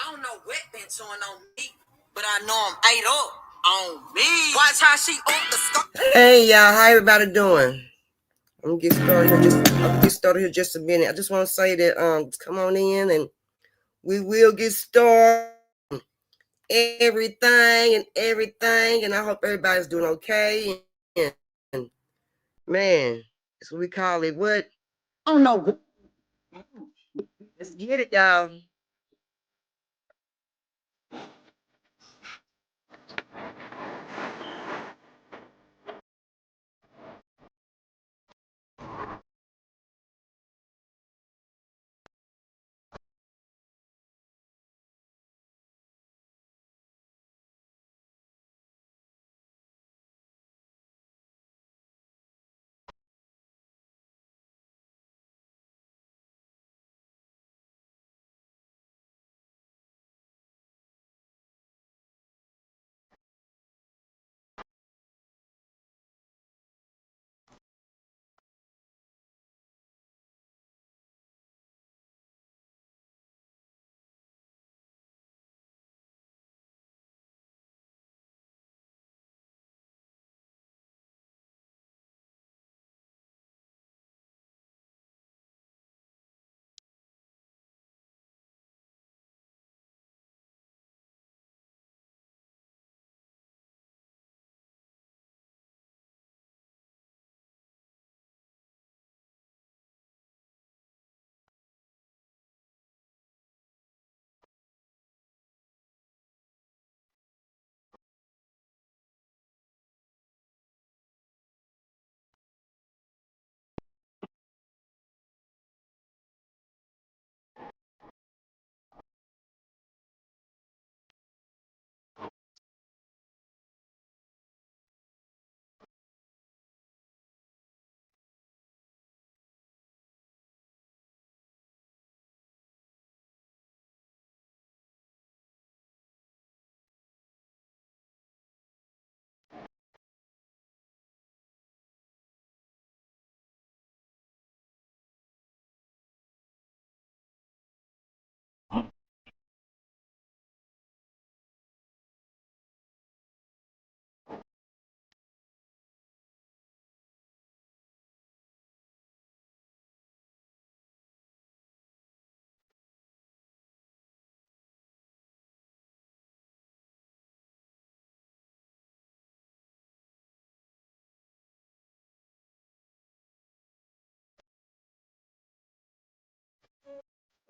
I don't know what been doing on me, but I know I'm ate up on me. Watch how she up the sky. Hey y'all, how everybody doing? I'm gonna get started here just a minute. I just want to say that come on in and we will get started. Everything, and I hope everybody's doing okay. And man, that's what we call it. What? I don't know. Let's get it, y'all.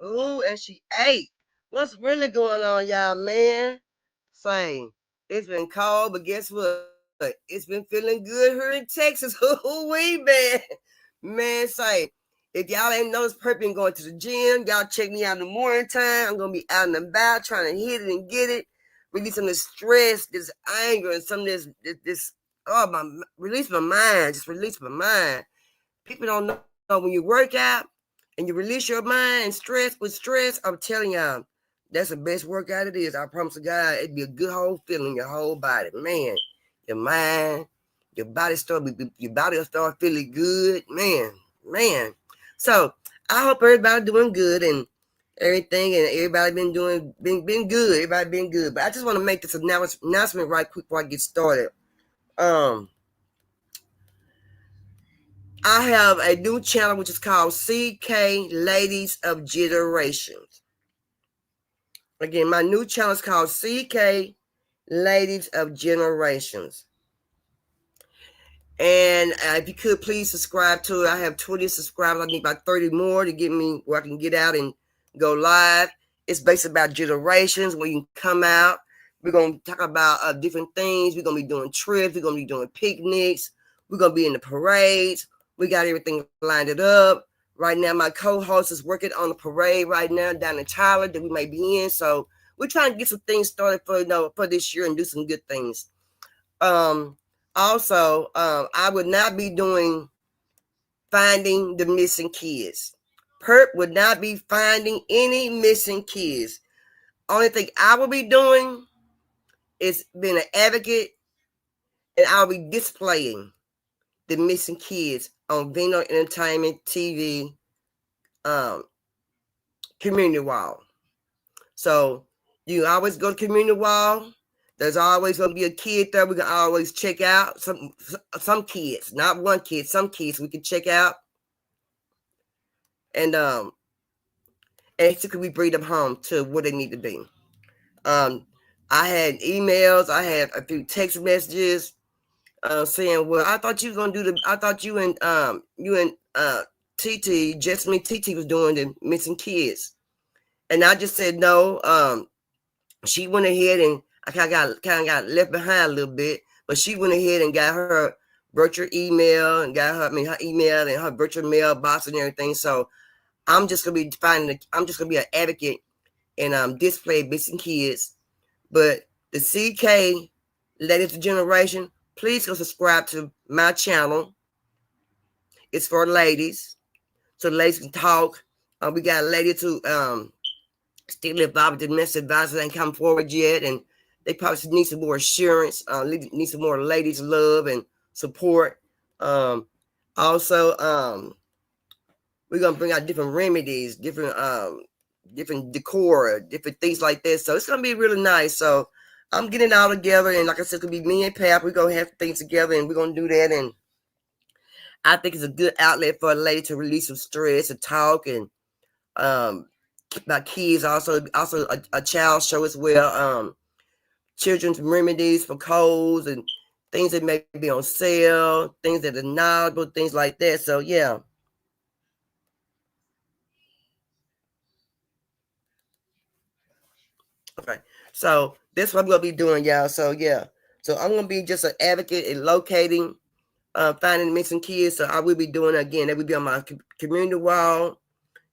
Ooh, and she ate. What's really going on, y'all, man? Say, it's been cold, but guess what? It's been feeling good here in Texas. Who we been? Man, say, if y'all ain't noticed, Perp been going to the gym. Y'all check me out in the morning time. I'm going to be out and about trying to hit it and get it. Release some of this stress, this anger, and some of release my mind. Just release my mind. People don't know when you work out and you release your mind and stress, I'm telling y'all, that's the best workout it is. I promise to God, it'd be a good whole feeling, your whole body. Man, your mind, your body will start feeling good. Man. So I hope everybody doing good and everything, and everybody been good. Everybody been good. But I just want to make this announcement right quick before I get started. I have a new channel which is called CK Ladies of Generations. Again, my new channel is called CK Ladies of Generations. And if you could please subscribe to it. I have 20 subscribers. I need about 30 more to get me where I can get out and go live. It's based about generations where you can come out. We're going to talk about different things. We're going to be doing trips. We're going to be doing picnics. We're going to be in the parades. We got everything lined it up. Right now, my co-host is working on the parade right now down in Tyler that we may be in. So we're trying to get some things started for this year and do some good things. Also, I would not be doing finding the missing kids. Perp would not be finding any missing kids. Only thing I will be doing is being an advocate, and I'll be displaying the missing kids on Vino Entertainment TV community wall. So You can always go to community wall. There's always going to be a kid there we can always check out. Some kids, not one kid, some kids we can check out. And basically we bring them home to where they need to be. I had emails, I had a few text messages saying, well, I thought you were gonna do I thought you and TT, just me, TT was doing the missing kids. And I just said no. She went ahead and I kind of got left behind a little bit, but she went ahead and got her virtual email and got her email and her virtual mailbox and everything. So I'm just gonna be I'm just gonna be an advocate and display missing kids. But the CK latest generation, please go subscribe to my channel. It's for ladies, so the ladies can talk. We got a lady to still involved with domestic violence that ain't come forward yet, and they probably need some more assurance, need some more ladies love and support. Also, we're gonna bring out different remedies, different decor, different things like this. So it's gonna be really nice. So I'm getting it all together, and like I said, it's gonna be me and Pap. We're gonna have things together, and we're gonna do that. And I think it's a good outlet for a lady to release some stress and talk. And my kids also a child show as well. Children's remedies for colds and things that may be on sale, things that are knowledgeable, things like that. So yeah. Okay, so that's what I'm gonna be doing, y'all. So yeah, so I'm gonna be just an advocate in locating, finding missing kids. So I will be doing it again. That will be on my community wall.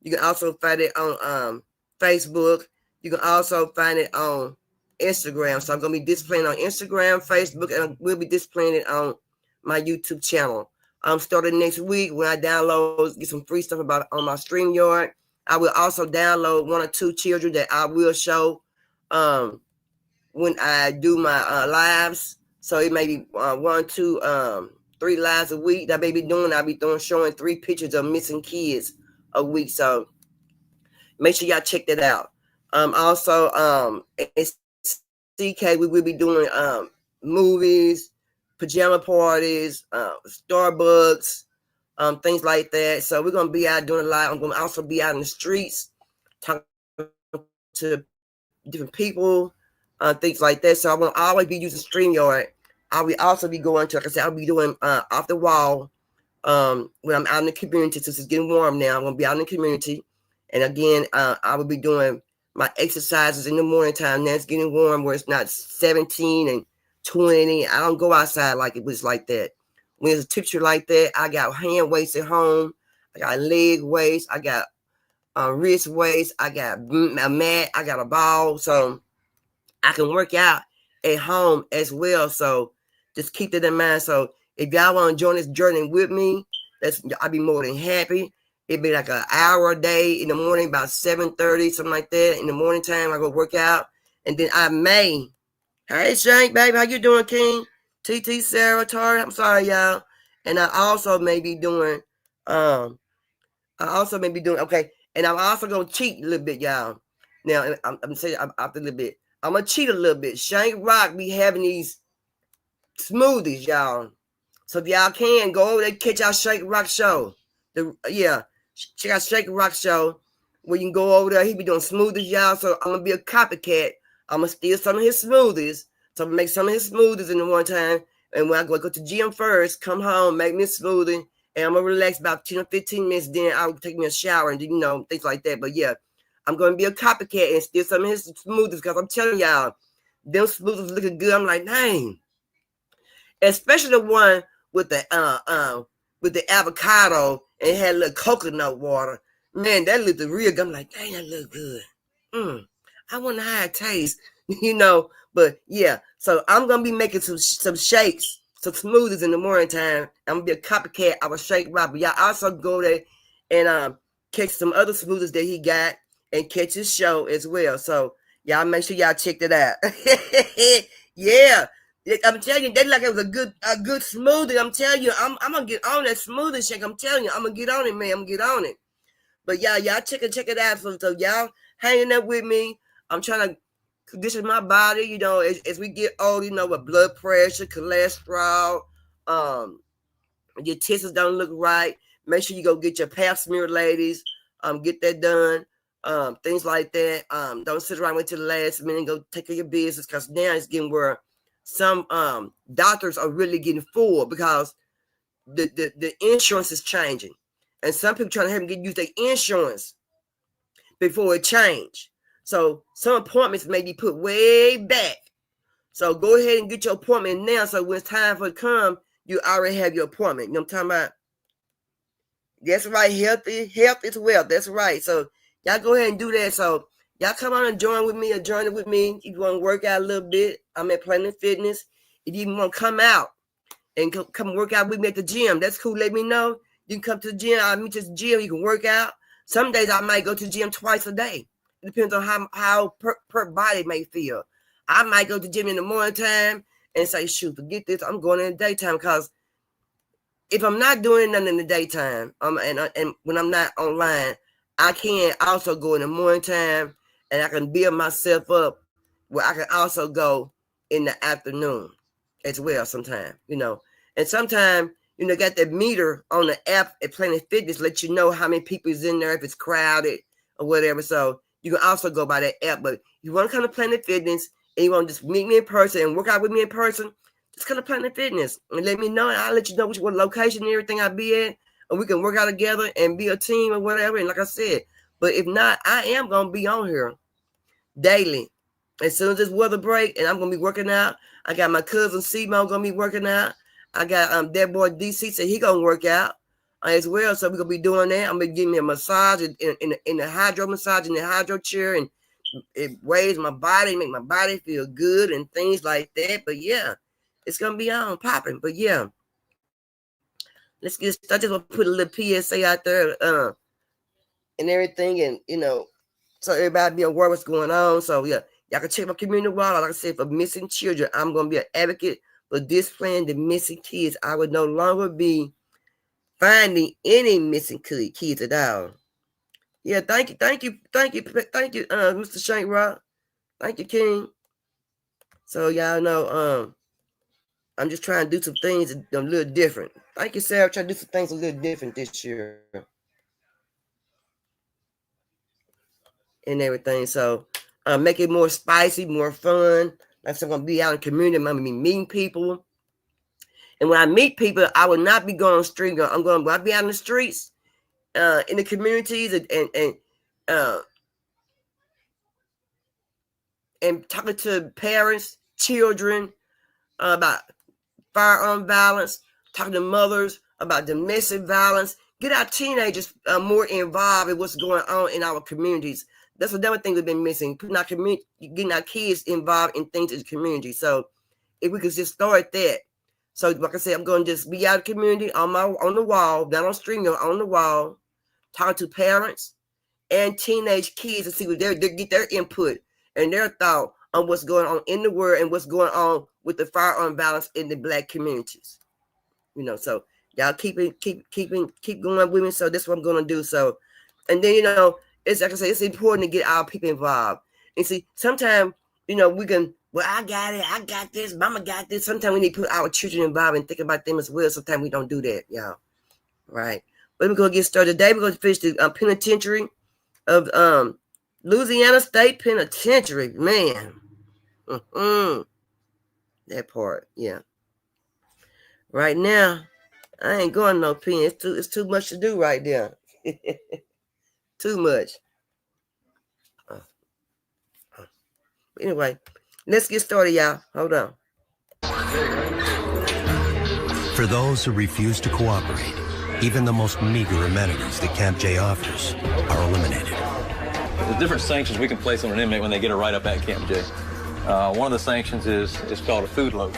You can also find it on Facebook. You can also find it on Instagram. So I'm gonna be displaying on Instagram, Facebook, and we'll be displaying it on my YouTube channel. Starting next week when I download, get some free stuff about on my StreamYard. I will also download 1 or 2 children that I will show when I do my lives. So it may be 1, 2, 3 lives a week that I may be doing. I'll be showing 3 pictures of missing kids a week. So make sure y'all check that out. Also, it's CK, we will be doing movies, pajama parties, Starbucks, things like that. So we're gonna be out doing a lot. I'm gonna also be out in the streets talking to different people, things like that. So I'm gonna always be using StreamYard. I will also be going to, like I said, I'll be doing off the wall when I'm out in the community. Since it's getting warm now, I'm gonna be out in the community. And again, I will be doing my exercises in the morning time. Now it's getting warm where it's not 17 and 20. I don't go outside like it was like that. When it's a temperature like that, I got hand weights at home. I got leg weights. I got wrist weights. I got a mat. I got a ball. So I can work out at home as well. So just keep that in mind. So if y'all want to join this journey with me, I'll be more than happy. It'd be like an hour a day in the morning, about 7:30, something like that. In the morning time, I go work out. And then I may, hey, Shank, baby, how you doing, King? TT, Sarah, Tori, I'm sorry, y'all. And I also may be doing, okay. And I'm also going to cheat a little bit, y'all. Now, I'm saying after a little bit. I'm going to cheat a little bit. Shank Rock be having these smoothies, y'all. So if y'all can, go over there, catch our Shank Rock show. Check out Shake Rock show where you can go over there. He be doing smoothies, y'all. So I'm gonna be a copycat. I'm gonna steal some of his smoothies. So I'm gonna make some of his smoothies in the one time. And when I go to the gym first, come home, make me a smoothie, and I'm gonna relax about 10 or 15 minutes. Then I'll take me a shower and things like that. But yeah, I'm gonna be a copycat and steal some of his smoothies because I'm telling y'all, them smoothies looking good. I'm like, dang. Especially the one with the avocado and it had a little coconut water. Man, that looked real good. I'm like, dang, that look good. I wonder how it tastes, But yeah, so I'm gonna be making some shakes, some smoothies in the morning time. I'm gonna be a copycat of a Shake Rock. But y'all also go there and catch some other smoothies that he got and catch his show as well. So y'all make sure y'all check that out. Yeah. I'm telling you, they like it was a good smoothie. I'm telling you, I'm gonna get on that smoothie shake. I'm telling you, I'm gonna get on it, man. I'm gonna get on it. But y'all check it out. So y'all hanging up with me. I'm trying to condition of my body, you know, as we get old, you know, with blood pressure, cholesterol, your tests don't look right. Make sure you go get your pap smear, ladies. Get that done. Things like that. Don't sit around wait till the last minute and go take care of your business, because now it's getting where some doctors are really getting full because the insurance is changing. And some people trying to have them get use their insurance before it change. So some appointments may be put way back. So go ahead and get your appointment now. So when it's time for it to come, you already have your appointment. You know what I'm talking about? That's right. Health is wealth. That's right. So y'all go ahead and do that. So y'all come on and join with me or join it with me. If you want to work out a little bit, I'm at Planet Fitness. If you want to come out and come work out with me at the gym, that's cool. Let me know. You can come to the gym. I'll meet you at the gym. You can work out. Some days I might go to the gym twice a day. It depends on how per body may feel. I might go to the gym in the morning time and say, shoot, forget this. I'm going in the daytime, because if I'm not doing nothing in the daytime, and when I'm not online, I can also go in the morning time, and I can build myself up where I can also go in the afternoon as well sometimes, you know. And sometimes, you know, got that meter on the app at Planet Fitness, let you know how many people is in there, if it's crowded or whatever. So you can also go by that app. But if you want to come to Planet Fitness and you want to just meet me in person and work out with me in person, just come to Planet Fitness and let me know. And I'll let you know what location and everything I'll be at. And we can work out together and be a team or whatever. And like I said, but if not, I am going to be on here daily. As soon as this weather break, and I'm going to be working out. I got my cousin Simo going to be working out. I got that boy DC said he going to work out as well. So we're going to be doing that. I'm going to give me a massage in the hydro massage, in the hydro chair. And it weighs my body, make my body feel good and things like that. But yeah, it's going to be on popping. But yeah, let's get started. I just want to put a little PSA out there and everything. And, you know, so everybody be aware what's going on. So yeah, y'all can check my community wall. Like I said, for missing children, I'm going to be an advocate for displaying the missing kids. I would no longer be finding any missing kids at all. Yeah, thank you, Mr. Shank Rock. Thank you, King. So y'all know, I'm just trying to do some things a little different. Thank you, Sarah. Trying to do some things a little different this year and everything. So make it more spicy, more fun. Like I'm gonna be out in the community. I'm gonna be meeting people. And when I meet people, I will not be going on the street. When I be out in the streets, in the communities, and talking to parents, children about firearm violence, talking to mothers about domestic violence. Get our teenagers more involved in what's going on in our communities. That's another thing we've been missing. Getting our kids involved in things in the community. So if we could just start that. So like I said, I'm going to just be out of the community on the wall, not on stream, on the wall, talking to parents and teenage kids to see what they get their input and their thought on what's going on in the world and what's going on with the firearm violence in the Black communities. You know, so y'all keep going with me. So that's what I'm going to do. So, and then, you know, it's like I say, it's important to get our people involved. And see, sometimes, you know, we can, well, I got it. I got this. Mama got this. Sometimes we need to put our children involved and think about them as well. Sometimes we don't do that, y'all. Right. But we're going to get started today. We're going to finish the penitentiary of Louisiana State Penitentiary. Man. That part, yeah. Right now, I ain't going no pen. It's too much to do right there. Too much. Anyway, let's get started, y'all. Hold on. For those who refuse to cooperate, even the most meager amenities that Camp J offers are eliminated. There's different sanctions we can place on an inmate when they get a write-up at Camp J. One of the sanctions is called a food loaf.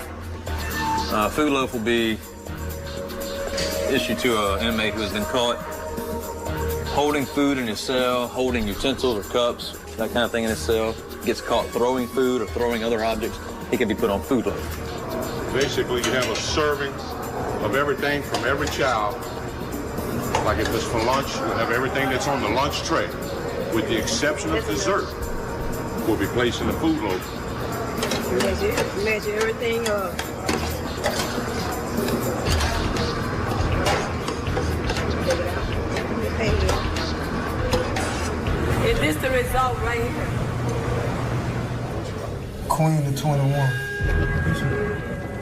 Food loaf will be issued to an inmate who has been caught holding food in his cell, holding utensils or cups, that kind of thing in his cell. Gets caught throwing food or throwing other objects, he can be put on food loaf. Basically, you have a serving of everything from every child. Like if it's for lunch, you have everything that's on the lunch tray, with the exception of dessert. will be placed in the food loaf. Measure everything up. Is this the result right here? Queen of 21.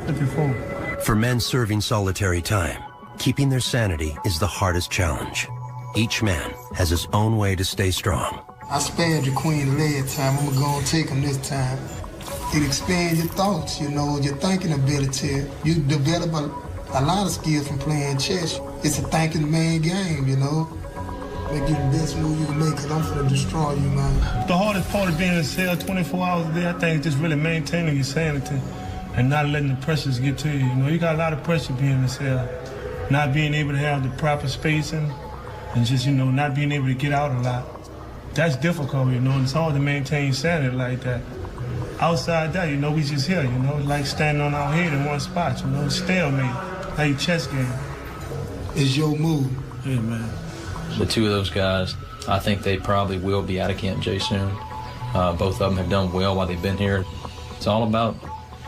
54. For men serving solitary time, keeping their sanity is the hardest challenge. Each man has his own way to stay strong. I spared the queen last time. I'm gonna take him this time. It expands your thoughts, you know, your thinking ability. You develop a lot of skills from playing chess. It's a thinking man game, you know. Make you the best move you can make, because I'm gonna destroy you, man. The hardest part of being in a cell 24 hours a day, I think, is just really maintaining your sanity and not letting the pressures get to you. You know, you got a lot of pressure being in a cell. Not being able to have the proper spacing and just, you know, not being able to get out a lot. That's difficult, you know, and it's hard to maintain sanity like that. Outside that, you know, we just here, you know, like standing on our head in one spot, you know, stalemate, like a chess game. It's your move. Yeah, man. The two of those guys, I think they probably will be out of Camp J soon. Both of them have done well while they've been here. It's all about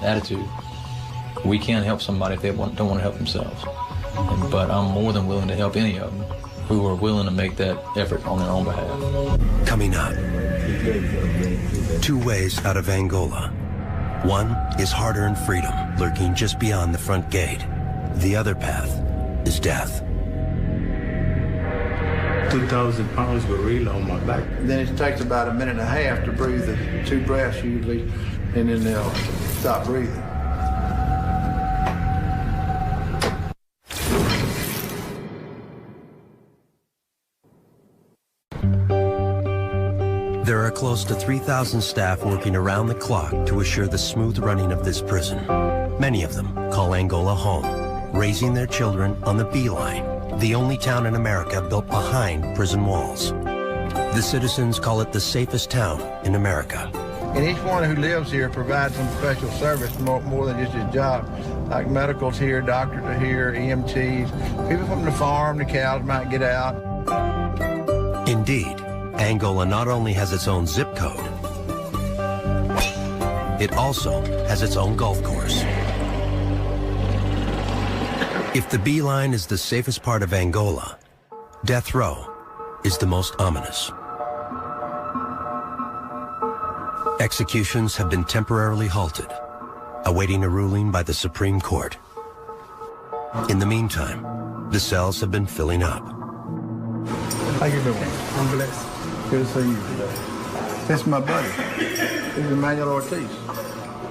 attitude. We can't help somebody if they don't want to help themselves. But I'm more than willing to help any of them who are willing to make that effort on their own behalf. Coming up, 2 ways out of Angola. One is hard-earned freedom lurking just beyond the front gate. The other path is death. 2,000 pounds gorilla on my back. Then it takes about a minute and a half to breathe the 2 breaths usually, and then they'll stop breathing. There are close to 3,000 staff working around the clock to assure the smooth running of this prison. Many of them call Angola home, raising their children on the beeline, the only town in America built behind prison walls. The citizens call it the safest town in America. And each one who lives here provides some special service more than just his job. Like medicals here, doctors are here, EMTs. People from the farm, the cows might get out. Indeed, Angola not only has its own zip code, it also has its own golf course. If the beeline is the safest part of Angola, death row is the most ominous. Executions have been temporarily halted, awaiting a ruling by the Supreme Court. In the meantime, the cells have been filling up. How you doing? I'm blessed. Good to see you today. This is my buddy. This is Emmanuel Ortiz.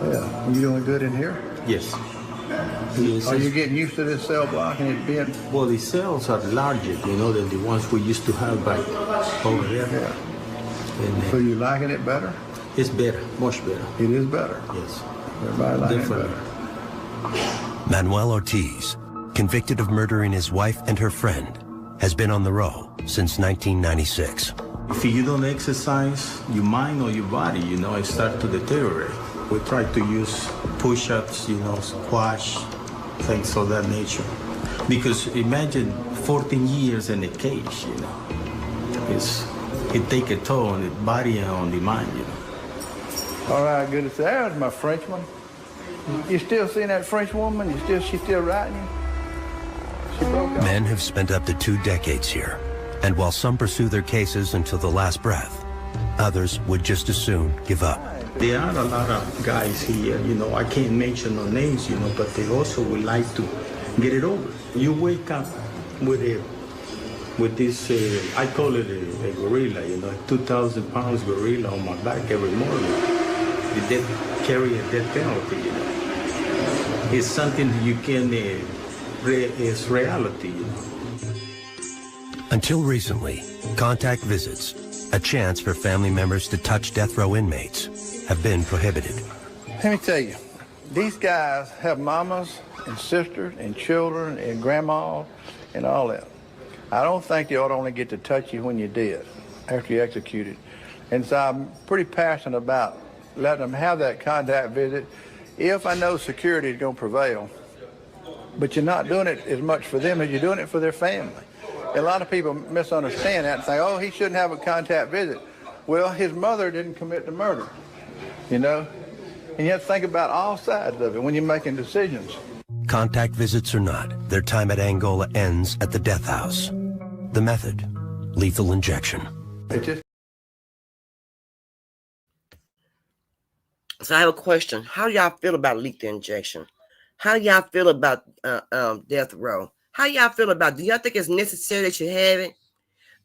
Yeah. Are you doing good in here? Yes. Are you getting used to this cell block and it being? Well, the cells are larger, you know, than the ones we used to have back over there. Yeah. And, So you liking it better? it's better, much better. It is better. Yes. Everybody likes it Definitely. better. Manuel Ortiz, convicted of murdering his wife and her friend, has been on the row since 1996. If you don't exercise your mind or your body, you know, it starts to deteriorate. We try to use push-ups, you know, squash, things of that nature. Because imagine 14 years in a cage, you know. It take a toll on the body and on the mind, you know. All right, good to see. There's my Frenchman. You still seeing that French woman? She's still writing you? She broke up. Men have spent up to 2 decades here, and while some pursue their cases until the last breath, others would just as soon give up. There are a lot of guys here, you know, I can't mention no names, you know, but they also would like to get it over. You wake up with this, I call it a gorilla, you know, 2,000 pounds gorilla on my back every morning. They carry a death penalty, you know. It's something you can, it's reality, you know. Until recently, contact visits, a chance for family members to touch death row inmates, have been prohibited. Let me tell you, these guys have mamas and sisters and children and grandmas and all that. I don't think they ought to only get to touch you when you're dead, after you're executed. And so I'm pretty passionate about letting them have that contact visit if I know security is going to prevail. But you're not doing it as much for them as you're doing it for their family. A lot of people misunderstand that and say, oh, he shouldn't have a contact visit. Well, his mother didn't commit the murder, you know? And you have to think about all sides of it when you're making decisions. Contact visits or not, their time at Angola ends at the death house. The method, lethal injection. It just So I have a question. How do y'all feel about lethal injection? How do y'all feel about death row? How y'all feel about it? Do y'all think it's necessary they should have it?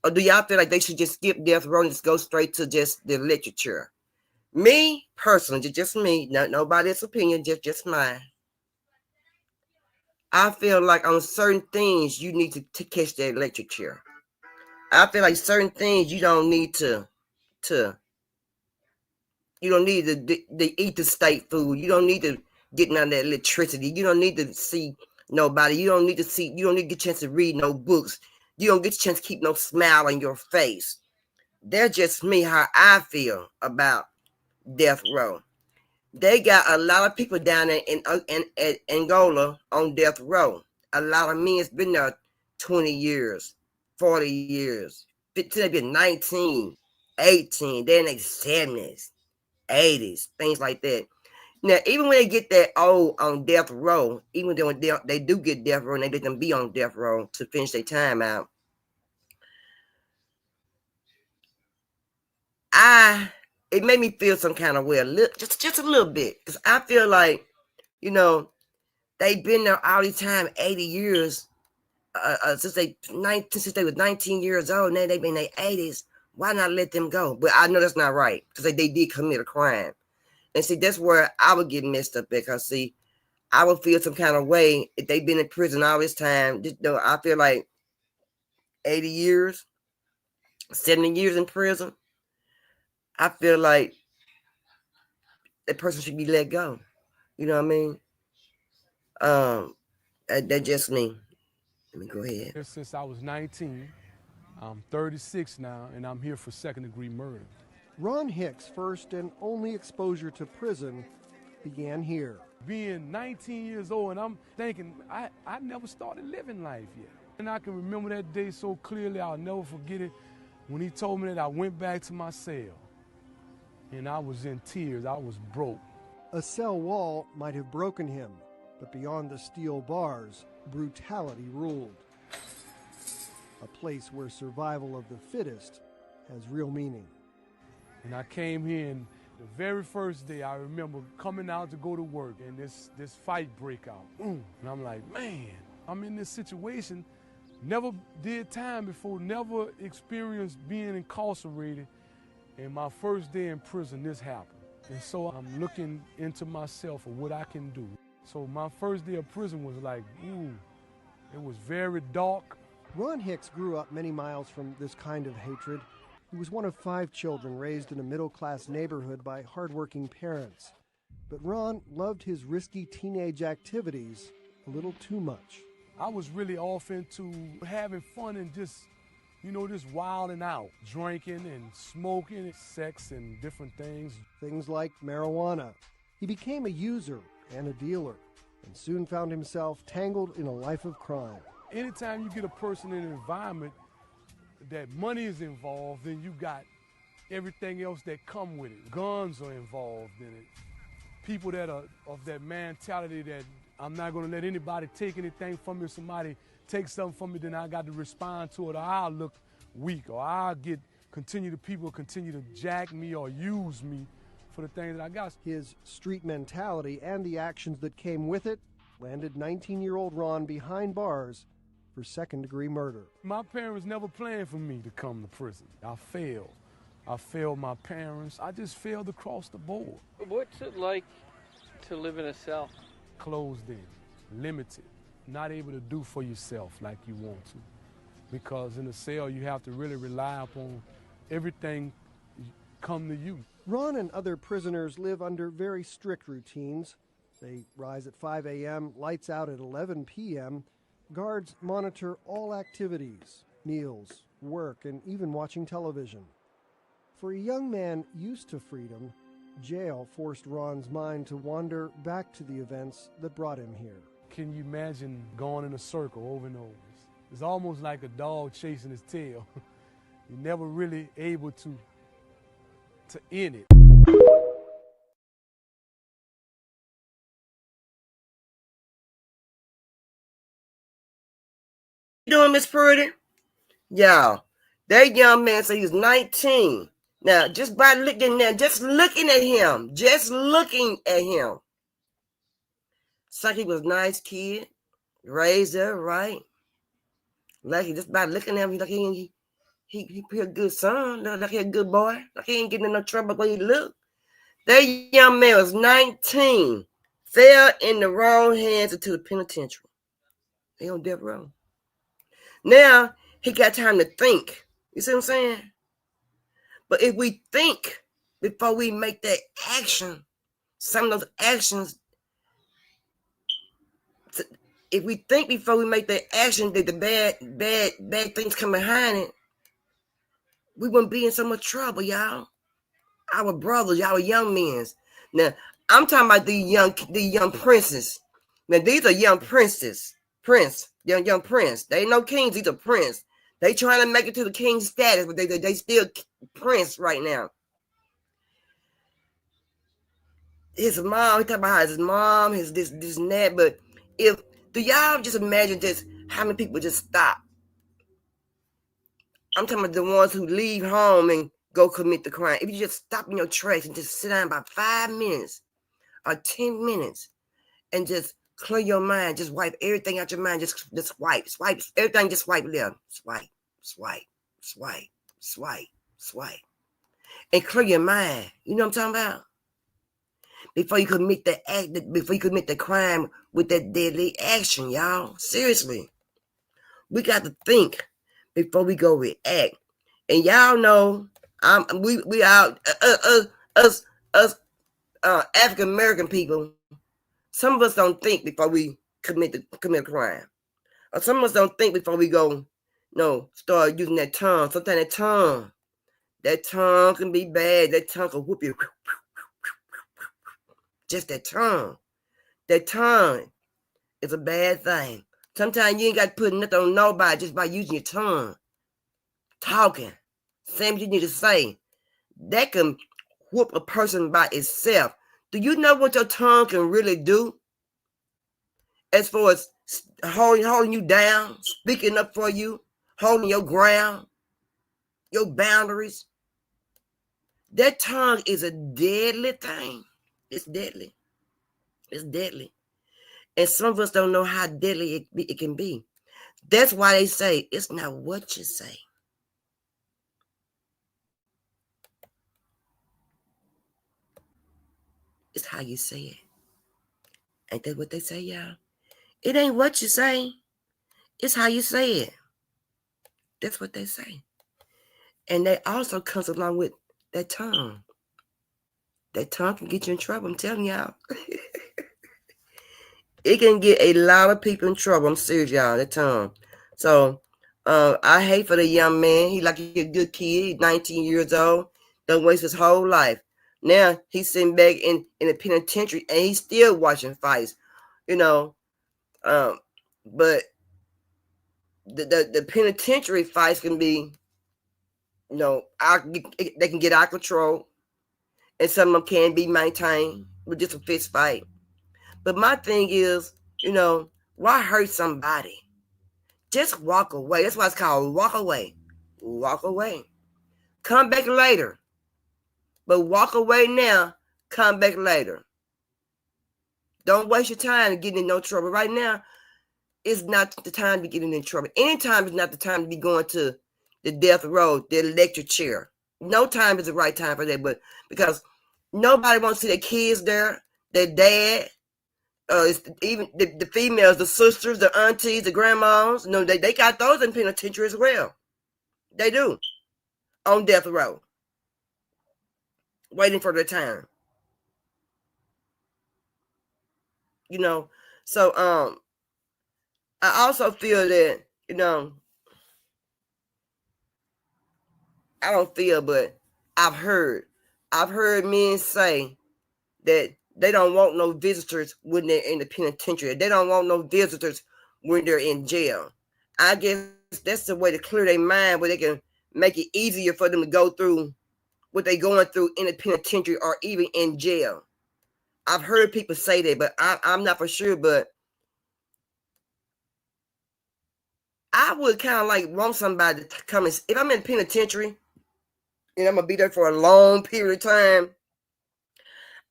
Or do y'all feel like they should just skip death row and just go straight to just the literature? Me, personally, just me, not nobody's opinion, just mine. I feel like on certain things, you need to catch that literature. I feel like certain things you don't need to you don't need to eat the state food. You don't need to get none of that electricity. You don't need to see nobody. You don't need to get a chance to read no books. You don't get a chance to keep no smile on your face. That's just me, how I feel about death row. They got a lot of people down there in Angola on death row. A lot of men's been there 20 years, 40 years, 15, 19, 18, they're in their 70s, 80s, things like that. Now, even when they get that old on death row, even though they do get death row and they let them be on death row to finish their time out, it made me feel some kind of way, just a little bit, because I feel like, you know, they've been there all the time, 80 years, since they were 19 years old. Now they've been in their 80s. Why not let them go? But I know that's not right, because they did commit a crime. And see, that's where I would get messed up, because see, I would feel some kind of way if they've been in prison all this time. I feel like 80 years, 70 years in prison. I feel like that person should be let go. You know what I mean? That's just me. Let me go ahead. Since I was 19, I'm 36 now, and I'm here for second-degree murder. Ron Hicks' first and only exposure to prison began here. Being 19 years old, and I'm thinking, I never started living life yet. And I can remember that day so clearly, I'll never forget it, when he told me that I went back to my cell. And I was in tears, I was broke. A cell wall might have broken him, but beyond the steel bars, brutality ruled. A place where survival of the fittest has real meaning. And I came here, and the very first day, I remember coming out to go to work, and this fight break out. And I'm like, man, I'm in this situation. Never did time before, never experienced being incarcerated. And my first day in prison, this happened. And so I'm looking into myself of what I can do. So my first day of prison was like, ooh, it was very dark. Ron Hicks grew up many miles from this kind of hatred. He was one of 5 children raised in a middle-class neighborhood by hardworking parents. But Ron loved his risky teenage activities a little too much. I was really off into having fun and just, just wilding out, drinking and smoking, sex and different things. Things like marijuana. He became a user and a dealer, and soon found himself tangled in a life of crime. Anytime you get a person in an environment that money is involved, then you got everything else that come with it. Guns are involved in it. People that are of that mentality that I'm not going to let anybody take anything from me. If somebody takes something from me, then I got to respond to it, or I'll look weak, or people continue to jack me or use me for the things that I got. His street mentality and the actions that came with it landed 19-year-old Ron behind bars for second-degree murder. My parents never planned for me to come to prison. I failed. I failed my parents. I just failed across the board. What's it like to live in a cell? Closed in, limited, not able to do for yourself like you want to. Because in a cell, you have to really rely upon everything come to you. Ron and other prisoners live under very strict routines. They rise at 5 a.m., lights out at 11 p.m., guards monitor all activities, meals, work, and even watching television. For a young man used to freedom, jail forced Ron's mind to wander back to the events that brought him here. Can you imagine going in a circle over and over? It's almost like a dog chasing his tail. You're never really able to to end it. Doing, Miss Prudy? Y'all, that young man said he was 19. Now, just by looking at him, it's like he was a nice kid, raised up right. Like he just by looking at him, like he a good son, like he a good boy, like he ain't getting in no trouble when he look. That young man was 19, fell in the wrong hands into the penitentiary. He on death row. Now he got time to think. You see what I'm saying? But if we think before we make that action, some of those actions, if we think before we make that action that the bad things come behind it, we wouldn't be in so much trouble, y'all. Our brothers, our young men. Now, I'm talking about the young princes. Now, these are young princes. Young prince. They ain't no kings, these are prince. They trying to make it to the king status, but they still prince right now. His mom, he talking about his mom, his this and that. But do y'all just imagine just how many people just stop? I'm talking about the ones who leave home and go commit the crime. If you just stop in your tracks and just sit down about 5 minutes or 10 minutes and just clear your mind, just wipe everything out your mind, just swipe everything, just swipe left, swipe, and clear your mind. You know what I'm talking about? Before you commit the crime with that deadly action, y'all. Seriously, we got to think before we go react. And y'all know, we out us African American people. Some of us don't think before we commit a crime, or some of us don't think before we go, start using that tongue. Sometimes that tongue can be bad. That tongue can whoop you. Just that tongue. That tongue is a bad thing. Sometimes you ain't got to put nothing on nobody just by using your tongue. Talking. Same you need to say. That can whoop a person by itself. Do you know what your tongue can really do? As far as holding you down, speaking up for you, holding your ground, your boundaries. That tongue is a deadly thing. It's deadly. It's deadly. And some of us don't know how deadly it can be. That's why they say it's not what you say. It's how you say it. Ain't that what they say, y'all? It ain't what you say. It's how you say it. That's what they say. And that also comes along with that tongue. That tongue can get you in trouble. I'm telling y'all. It can get a lot of people in trouble. I'm serious, y'all. That tongue. So I hate for the young man. He like a good kid. He's 19 years old. Don't waste his whole life. Now he's sitting back in the penitentiary and he's still watching fights. But the penitentiary fights can be, they can get out of control, and some of them can be maintained with just a fist fight. But my thing is, why hurt somebody? Just walk away. That's why it's called walk away. Walk away. Come back later. But walk away now. Come back later. Don't waste your time getting in no trouble. Right now, it's not the time to be getting in trouble. Anytime is not the time to be going to the death row, the electric chair. No time is the right time for that. But because nobody wants to see their kids there, their dad, even the females, the sisters, the aunties, the grandmas. They got those in penitentiary as well. They do. On death row. Waiting for their time. So I also feel that, I don't feel, but I've heard men say that they don't want no visitors when they're in the penitentiary. They don't want no visitors when they're in jail. I guess that's the way to clear their mind, where they can make it easier for them to go through what they going through in the penitentiary or even in jail. I've heard people say that, but I'm not for sure. But I would kind of like want somebody to come and, if I'm in the penitentiary and I'm gonna be there for a long period of time,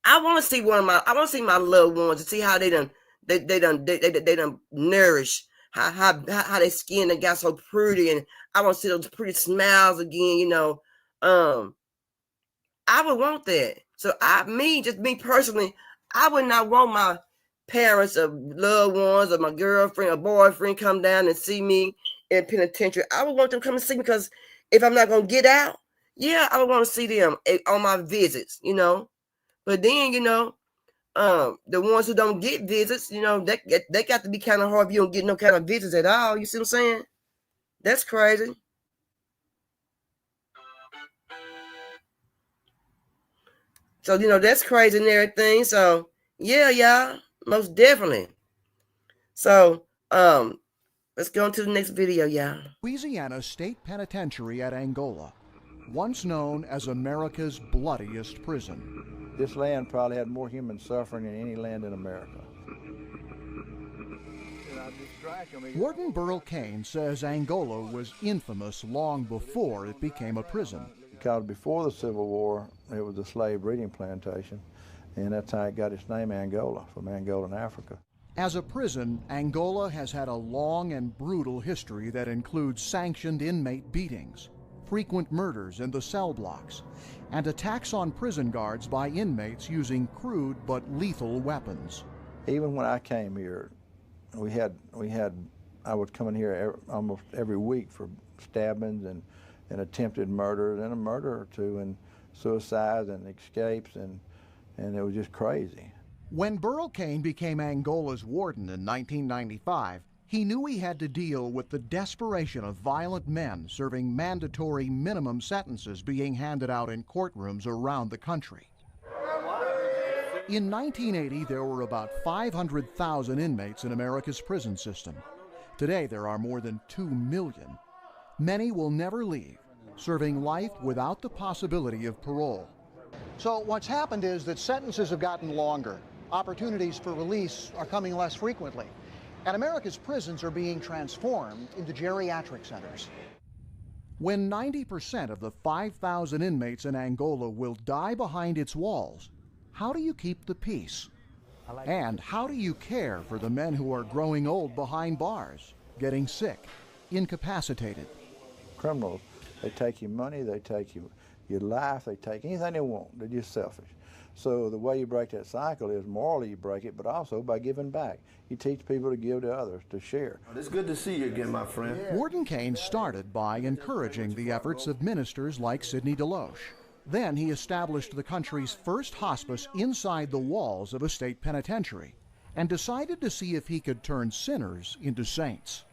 I want to see I want to see my loved ones and see how they done nourish, how their skin that got so pretty, and I want to see those pretty smiles again. You know, I would want that. So just me personally, I would not want my parents or loved ones or my girlfriend or boyfriend come down and see me in penitentiary. I would want them to come and see me, because if I'm not gonna get out, yeah, I would want to see them on my visits, you know. But then, you know, the ones who don't get visits, you know, that got to be kind of hard if you don't get no kind of visits at all. You see what I'm saying? That's crazy. So, you know, that's crazy and everything. So, yeah, y'all, most definitely. So, let's go on to the next video, y'all. Louisiana State Penitentiary at Angola, once known as America's bloodiest prison. This land probably had more human suffering than any land in America. Warden Burl Kane says Angola was infamous long before it became a prison. Because before the Civil War, it was a slave breeding plantation, and that's how it got its name Angola, from Angola in Africa. As a prison, Angola has had a long and brutal history that includes sanctioned inmate beatings, frequent murders in the cell blocks, and attacks on prison guards by inmates using crude but lethal weapons. Even when I came here, I would come in here almost every week for stabbings and attempted murders and a murder or two and suicides and escapes, and it was just crazy. When Burl Kane became Angola's warden in 1995, he knew he had to deal with the desperation of violent men serving mandatory minimum sentences being handed out in courtrooms around the country. In 1980, there were about 500,000 inmates in America's prison system. Today, there are more than 2 million. Many will never leave, serving life without the possibility of parole. So what's happened is that sentences have gotten longer. Opportunities for release are coming less frequently. And America's prisons are being transformed into geriatric centers. When 90% of the 5,000 inmates in Angola will die behind its walls, how do you keep the peace? And how do you care for the men who are growing old behind bars, getting sick, incapacitated? Criminals, they take your money, they take your life, they take anything they want. They're just selfish. So the way you break that cycle is morally you break it, but also by giving back. You teach people to give to others, to share. It's good to see you again, my friend. Warden Kane started by encouraging the efforts of ministers like Sidney DeLoche. Then he established the country's first hospice inside the walls of a state penitentiary and decided to see if he could turn sinners into saints.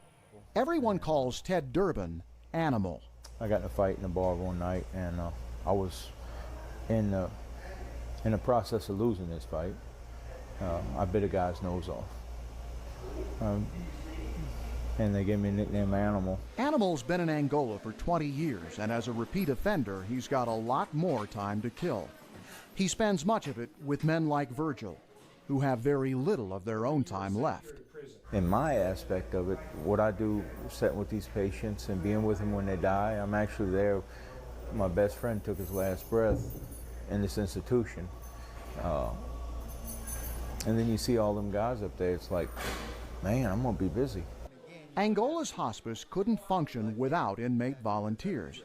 Everyone calls Ted Durbin Animal. I got in a fight in a bar one night, and I was in the process of losing this fight. I bit a guy's nose off. And they gave me a nickname, Animal. Animal's been in Angola for 20 years, and as a repeat offender, he's got a lot more time to kill. He spends much of it with men like Virgil, who have very little of their own time left. In my aspect of it, what I do sitting with these patients and being with them when they die, I'm actually there. My best friend took his last breath in this institution. And then you see all them guys up there, it's like, man, I'm gonna be busy. Angola's hospice couldn't function without inmate volunteers.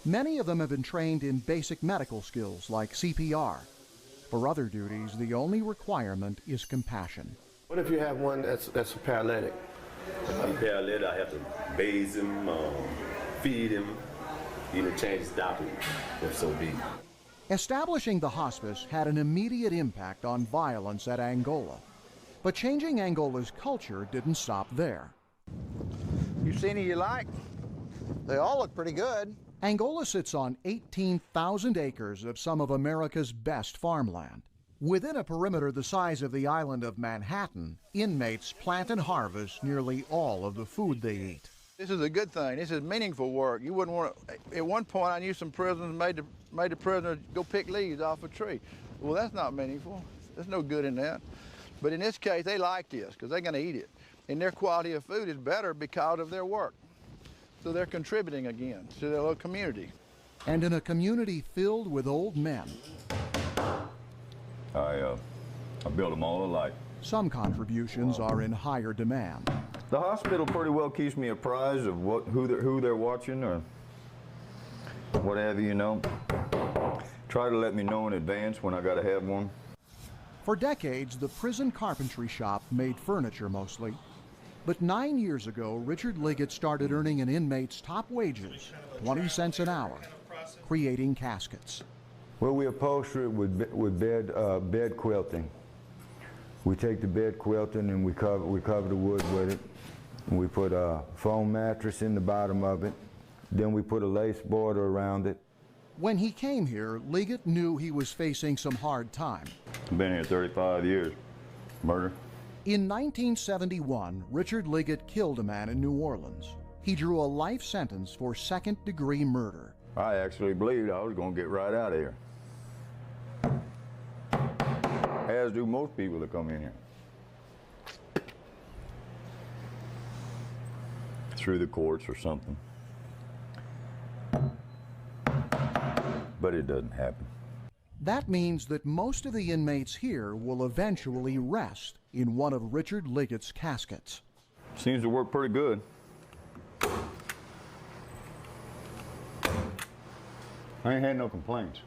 Many of them have been trained in basic medical skills like CPR. For other duties, the only requirement is compassion. What if you have one that's a paralytic? I'm paralytic, I have to bathe him, feed him, even change his diaper, if so be. Establishing the hospice had an immediate impact on violence at Angola. But changing Angola's culture didn't stop there. You see any you like? They all look pretty good. Angola sits on 18,000 acres of some of America's best farmland. Within a perimeter the size of the island of Manhattan, inmates plant and harvest nearly all of the food they eat. This is a good thing. This is meaningful work. You wouldn't want to, at one point I knew some prisoners made the prisoner go pick leaves off a tree. Well, that's not meaningful. There's no good in that. But in this case, they like this because they're going to eat it. And their quality of food is better because of their work. So they're contributing again to their little community. And in a community filled with old men, I built them all alike. some contributions are in higher demand. The hospital pretty well keeps me apprised of who they're watching or what have you, you know. Try to let me know in advance when I gotta have one. For decades, the prison carpentry shop made furniture mostly. But 9 years ago, Richard Liggett started earning an inmate's top wages, 20 cents an hour, creating caskets. Well, we upholster it with bed quilting. We take the bed quilting and we cover the wood with it. And we put a foam mattress in the bottom of it. Then we put a lace border around it. When he came here, Liggett knew he was facing some hard time. I've been here 35 years. Murder. In 1971, Richard Liggett killed a man in New Orleans. He drew a life sentence for second-degree murder. I actually believed I was going to get right out of here. As do most people that come in here. Through the courts or something. But it doesn't happen. That means that most of the inmates here will eventually rest in one of Richard Liggett's caskets. Seems to work pretty good. I ain't had no complaints.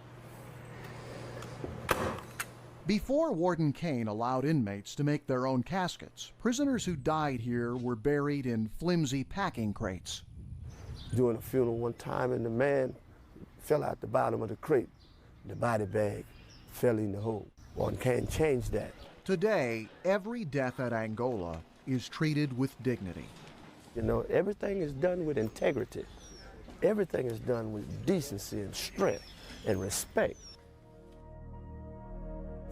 Before Warden Kane allowed inmates to make their own caskets, prisoners who died here were buried in flimsy packing crates. Doing a funeral one time, and the man fell out the bottom of the crate. The body bag fell in the hole. One can't change that. Today, every death at Angola is treated with dignity. You know, everything is done with integrity. Everything is done with decency and strength and respect.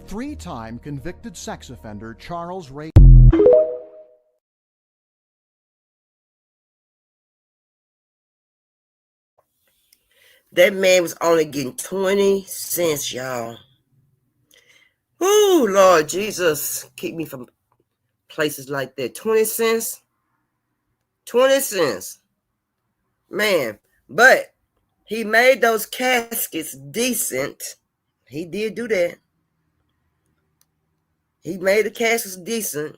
Three-time convicted sex offender Charles Ray. That man was only getting 20 cents, y'all. Ooh, Lord Jesus, keep me from places like that. 20 cents? 20 cents. Man, but he made those caskets decent. He did do that. He made the caskets decent.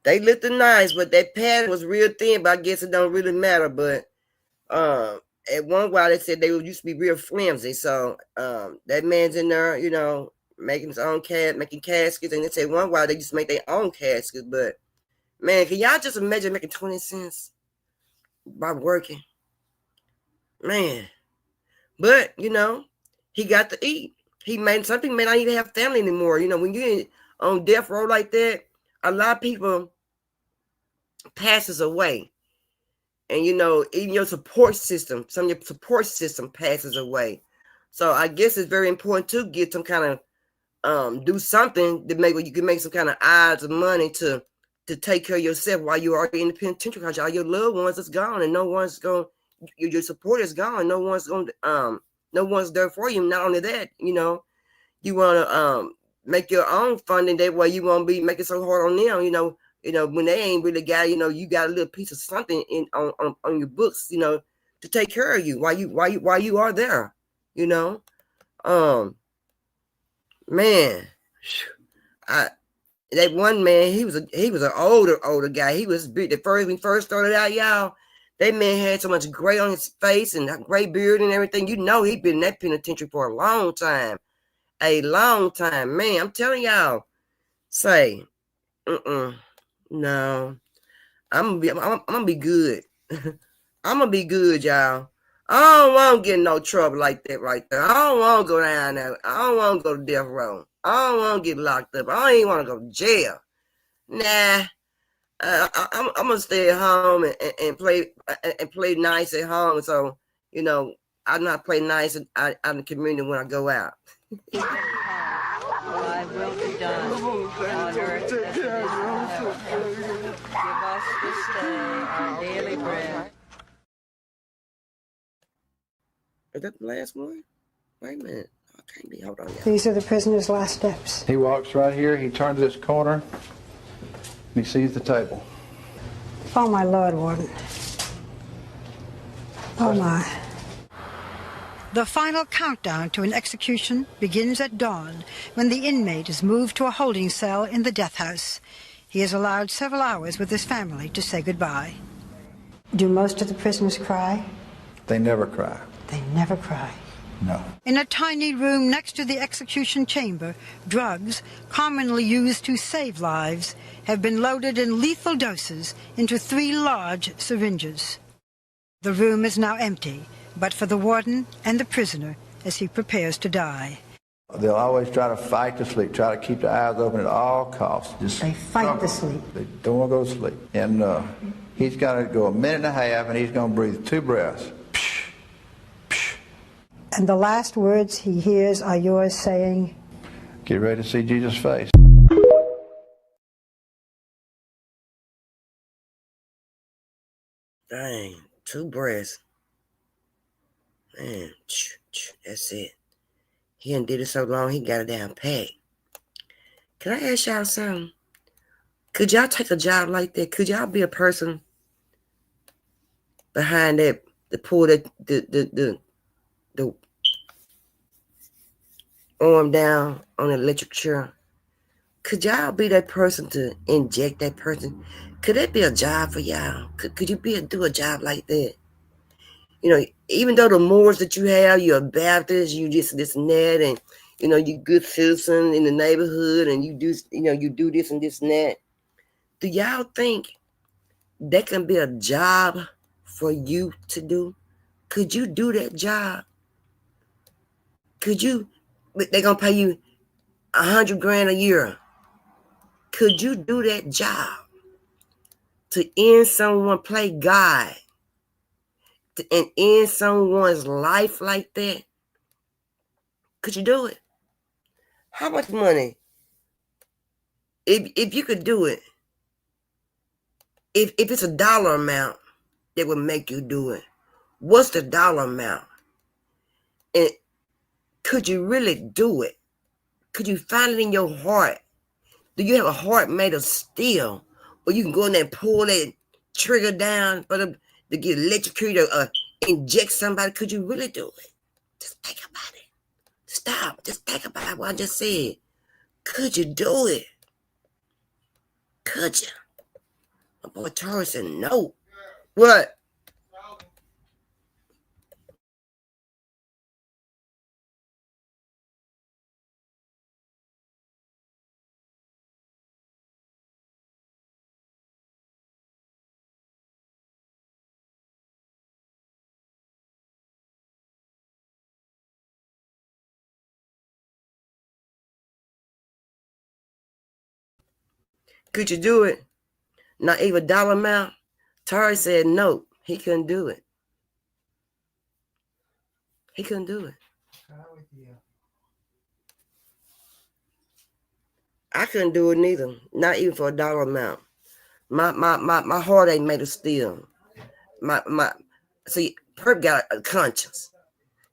They looked nice, but that pattern was real thin, but I guess it don't really matter. But at one while they said they used to be real flimsy. So that man's in there, you know, making his own making caskets. And they said one while they used to make their own caskets. But man, can y'all just imagine making 20 cents by working? Man. But, you know, he got to eat. Some people may not even have family anymore. You know, when you're on death row like that, a lot of people passes away. And, you know, even your support system, some of your support system passes away. So I guess it's very important to get some kind of, do something to make where you can make some kind of odds of money to take care of yourself while you are in the penitentiary, because all your loved ones is gone and no one's going, your support is gone. No one's going to, no one's there for you. Not only that, you know, you want to make your own funding. That way you won't be making so hard on them, you know, when they ain't really got, you know, you got a little piece of something on your books, you know, to take care of you while you are there, you know. Man, that one man, he was an older guy. He was big. When he first started out, y'all, that man had so much gray on his face and that gray beard and everything. You know, he'd been in that penitentiary for a long time. Man, I'm telling y'all, say, no, I'm gonna be good. I'm gonna be good, y'all. I don't want to get in no trouble like that right there. I don't want to go down there. I don't want to go to death row. I don't want to get locked up. I don't even want to go to jail. Nah, I'm gonna stay at home and play nice at home. So, you know, I not play nice out in the community when I go out. Thy will be done on earth as it is in heaven. Give us this day our daily Is that the last one? Wait a minute. I can't be. Hold on, y'all. These are the prisoner's last steps. He walks right here, he turns this corner, and he sees the table. Oh, my Lord, Warden. Oh, my. The final countdown to an execution begins at dawn when the inmate is moved to a holding cell in the death house. He is allowed several hours with his family to say goodbye. Do most of the prisoners cry? They never cry. They never cry. No. In a tiny room next to the execution chamber, drugs, commonly used to save lives, have been loaded in lethal doses into 3 large syringes. The room is now empty, but for the warden and the prisoner as he prepares to die. They'll always try to fight to sleep, try to keep their eyes open at all costs. They fight to sleep. They don't want to go to sleep. And he's got to go a minute and a half, and he's going to breathe 2 breaths. And the last words he hears are yours saying, "Get ready to see Jesus' face." Dang, 2 breaths. Man, that's it. He done did it so long, he got it down pat. Can I ask y'all something? Could y'all take a job like that? Could y'all be a person behind that, the pull the arm down on an electric chair? Could y'all be that person to inject that person? Could that be a job for y'all? Could you do a job like that? You know, even though the morals that you have, you're a Baptist, you just this and that, and you know, you good citizen in the neighborhood, and you do this and this and that. Do y'all think that can be a job for you to do? Could you do that job? Could you? They're gonna pay you $100,000 a year. Could you do that job to end someone, play God, and end someone's life like that? Could you do it? How much money? If you could do it, if it's a dollar amount that would make you do it, what's the dollar amount? And could you really do it? Could you find it in your heart? Do you have a heart made of steel? Or you can go in there and pull that trigger down for them to get electrocuted or inject somebody? Could you really do it? Just think about it. Stop. Just think about what I just said. Could you do it? Could you? My boy Charles said no. What? Could you do it? Not even a dollar amount? Tari said no, he couldn't do it. He couldn't do it. I couldn't do it neither. Not even for a dollar amount. My heart ain't made of steel. See, Perp got a conscience.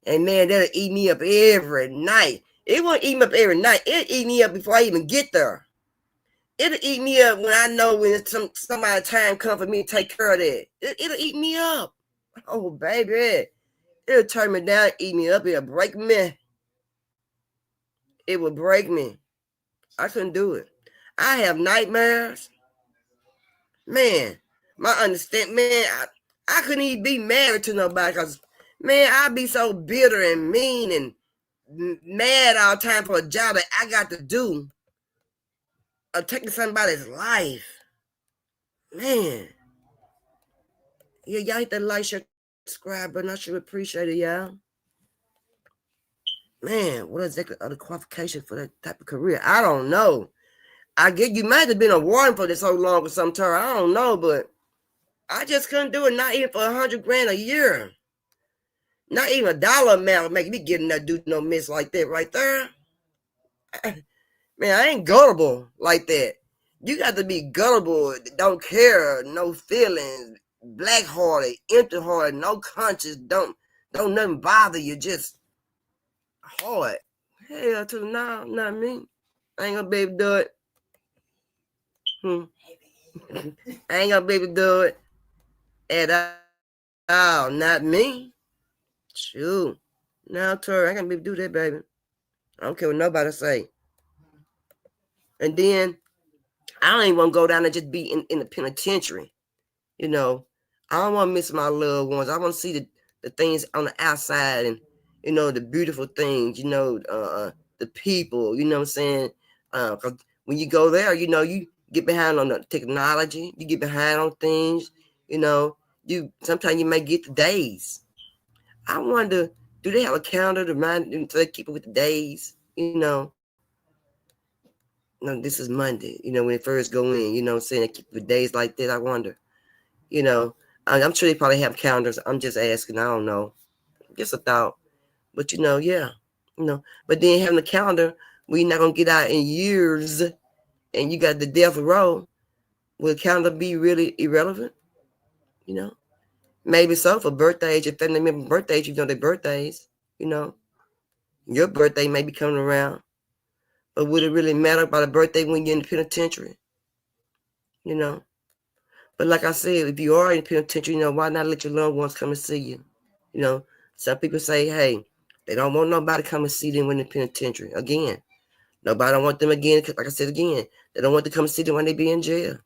And man, that'll eat me up every night. It won't eat me up every night. It'll eat me up before I even get there. It'll eat me up when I know when somebody time comes for me to take care of that. It'll eat me up. Oh, baby. It'll turn me down, eat me up. It'll break me. It will break me. I couldn't do it. I have nightmares. Man, my understanding, man, I couldn't even be married to nobody because, man, I'd be so bitter and mean and mad all the time for a job that I got to do. Of taking somebody's life. Man. Yeah, y'all hit that like, share, subscribe button. I sure appreciate it, y'all. Man, what exactly are the qualifications for that type of career? I don't know. I get you might have been a warden for this so long or some time. I don't know, but I just couldn't do it. Not even for $100,000 a year. Not even a dollar amount make me get in that do no miss like that right there. Man, I ain't gullible like that. You got to be gullible, don't care, no feelings, black-hearted, empty-hearted, no conscience, don't nothing bother you, just hard. Hell to the no, not me. I ain't gonna be able to do it. I ain't gonna be able to do it at all. Not me. Shoot. No, Tori, I ain't gonna be able to do that, baby. I don't care what nobody say. And then I don't even want to go down and just be in the penitentiary. You know, I don't want to miss my loved ones. I want to see the things on the outside and, you know, the beautiful things, you know, the people, you know what I'm saying? Because when you go there, you know, you get behind on the technology, you get behind on things, you know, sometimes you may get the days. I wonder, do they have a calendar to remind them to keep it with the days, you know? No, this is Monday, you know, when they first go in, you know what I'm saying? They keep the days like that, I wonder. You know, I'm sure they probably have calendars. I'm just asking. I don't know. Just a thought. But, you know, yeah. You know, but then having a calendar, we're not going to get out in years and you got the death row. Will the calendar be really irrelevant? You know, maybe so for birthdays. If family member birthdays, you know their birthdays. You know, your birthday may be coming around. But would it really matter about a birthday when you're in the penitentiary? You know? But like I said, if you are in the penitentiary, you know, why not let your loved ones come and see you? You know, some people say, hey, they don't want nobody to come and see them when in the penitentiary. Again, nobody don't want them again. Like I said again, they don't want to come see them when they be in jail.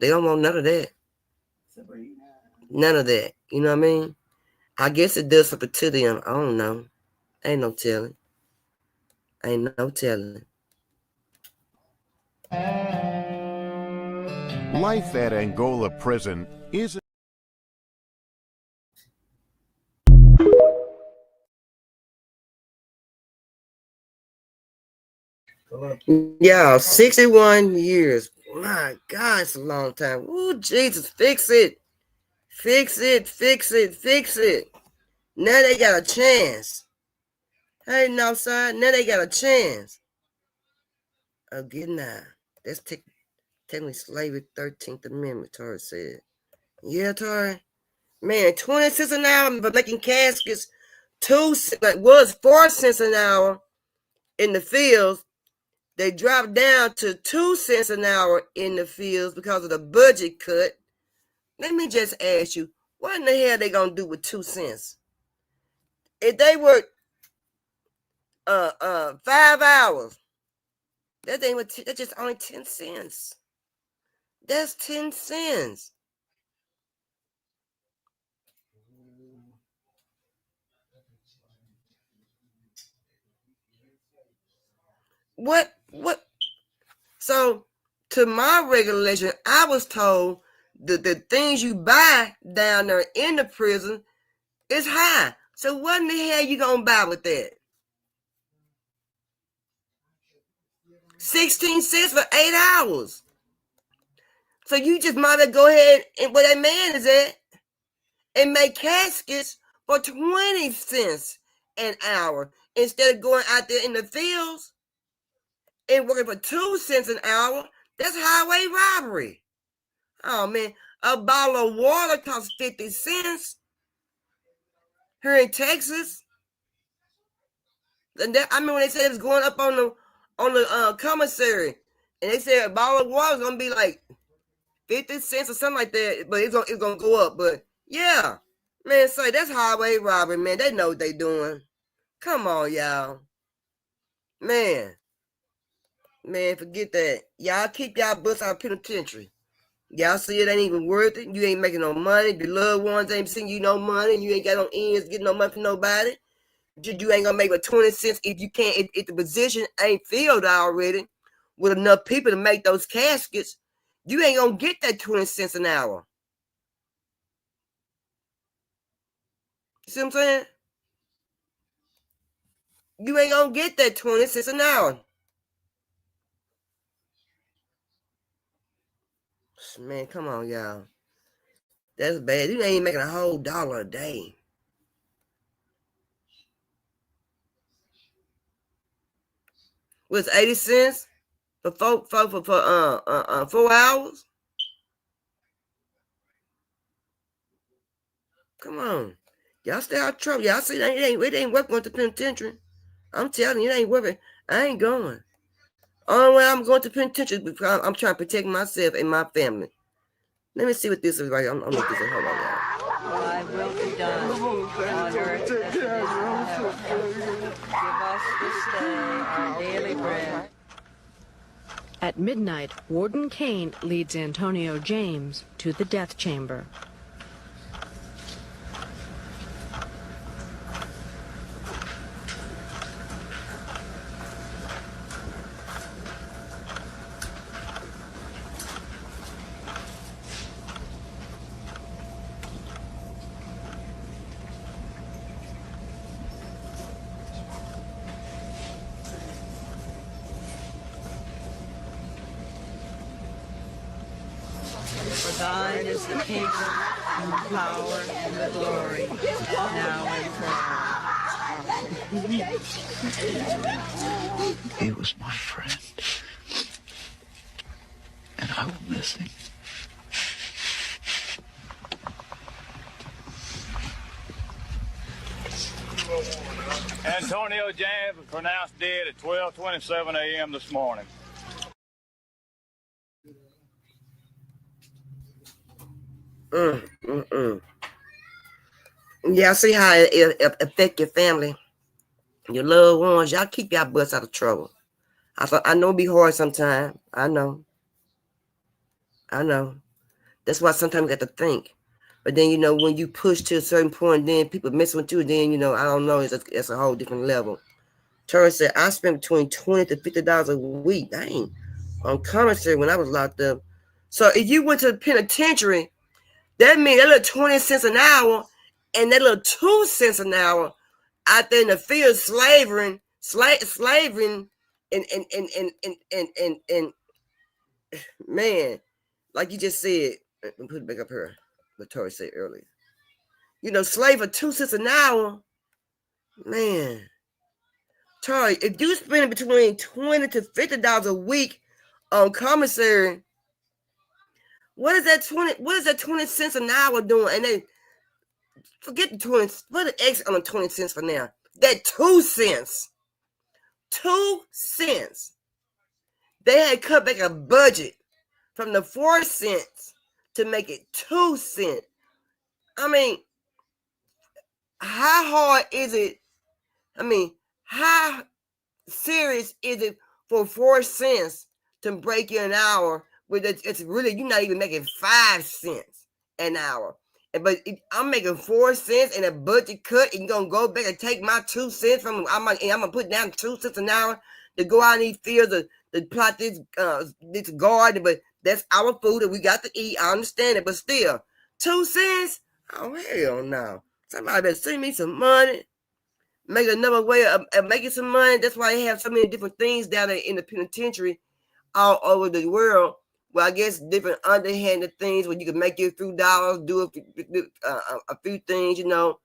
They don't want none of that. None of that. You know what I mean? I guess it does something to them. I don't know. Ain't no telling. Ain't no telling. Life at Angola Prison is Yeah, 61 years. My God, it's a long time. Oh, Jesus, fix it. Fix it, fix it, fix it. Now they got a chance. Hey, no, son. Now they got a chance of getting out. That's technically slavery, 13th Amendment, Tori said. Yeah, Tori. Man, 20 cents an hour for making caskets. Was 4 cents an hour in the fields. They dropped down to 2 cents an hour in the fields because of the budget cut. Let me just ask you, what in the hell are they gonna do with 2 cents? If they work 5 hours, that's just only 10 cents. That's 10 cents. What? So, to my regulation, I was told that the things you buy down there in the prison is high. So what in the hell you gonna buy with that? 16 cents for 8 hours. So you just might as well go ahead and where that man is at and make caskets for 20 cents an hour instead of going out there in the fields and working for 2 cents an hour. That's highway robbery. Oh man, a bottle of water costs 50 cents here in Texas. And that, I mean, when they said it was going up on the commissary, and they said a bottle of water is gonna be like 50 cents or something like that, but it's gonna go up. But yeah, man, say that's highway robbery, man. They know what they doing. Come on, y'all. Man, forget that. Y'all keep y'all butts out of penitentiary. Y'all see it ain't even worth it. You ain't making no money. The loved ones ain't sending you no money. You ain't got no ends getting no money from nobody. You ain't gonna make but 20 cents if you can't. If the position ain't filled already with enough people to make those caskets, you ain't gonna get that 20 cents an hour. You see what I'm saying? You ain't gonna get that 20 cents an hour. Man, come on, y'all. That's bad. You ain't making a whole $1 a day. What's 80 cents for 4 hours? Come on. Y'all stay out of trouble. Y'all see it ain't worth going to penitentiary. I'm telling you, it ain't worth it. I ain't going. Only way I'm going to penitentiary is because I'm trying to protect myself and my family. Let me see what this is right here. I'm looking this up. Hold on, y'all. Thy will be done on earth as it is in heaven. Give us this day our daily bread. At midnight, Warden Kane leads Antonio James to the death chamber. For thine is the kingdom, and the power, and the glory, now and forever. He was my friend, and I will miss him. Antonio James was pronounced dead at 12:27 a.m. this morning. Yeah, see how it affect your family, your loved ones. Y'all keep y'all butts out of trouble. I know it be hard sometimes. I know. That's why sometimes you got to think. But then, when you push to a certain point, then people mess with you. Then, I don't know. It's a whole different level. Terry said, I spent between $20 to $50 a week. Dang. On commissary when I was locked up. So if you went to the penitentiary, that means that little 20 cents an hour and that little 2 cents an hour out there in the field slavering, and man, like you just said, let me put it back up here, what Tori said earlier. Slave for 2 cents an hour, man. Tori, if you spend between $20 to $50 a week on commissary, what is that 20 cents an hour doing? And they forget the 20, put an X on the 20 cents for now. That 2 cents. 2 cents. They had cut back a budget from the 4 cents to make it 2 cents. I mean, how hard is it? I mean, how serious is it for 4 cents to break you an hour? With it's really, you're not even making 5 cents an hour. But if I'm making 4 cents and a budget cut, and you're gonna go back and take my 2 cents from I'm gonna put down 2 cents an hour to go out in these fields to plot this garden, but that's our food that we got to eat. I understand it, but still, 2 cents? Oh hell no! Somebody better send me some money. Make another way of making some money. That's why they have so many different things down there in the penitentiary all over the world. Well, I guess different underhanded things where you can make your few dollars, do a few things, so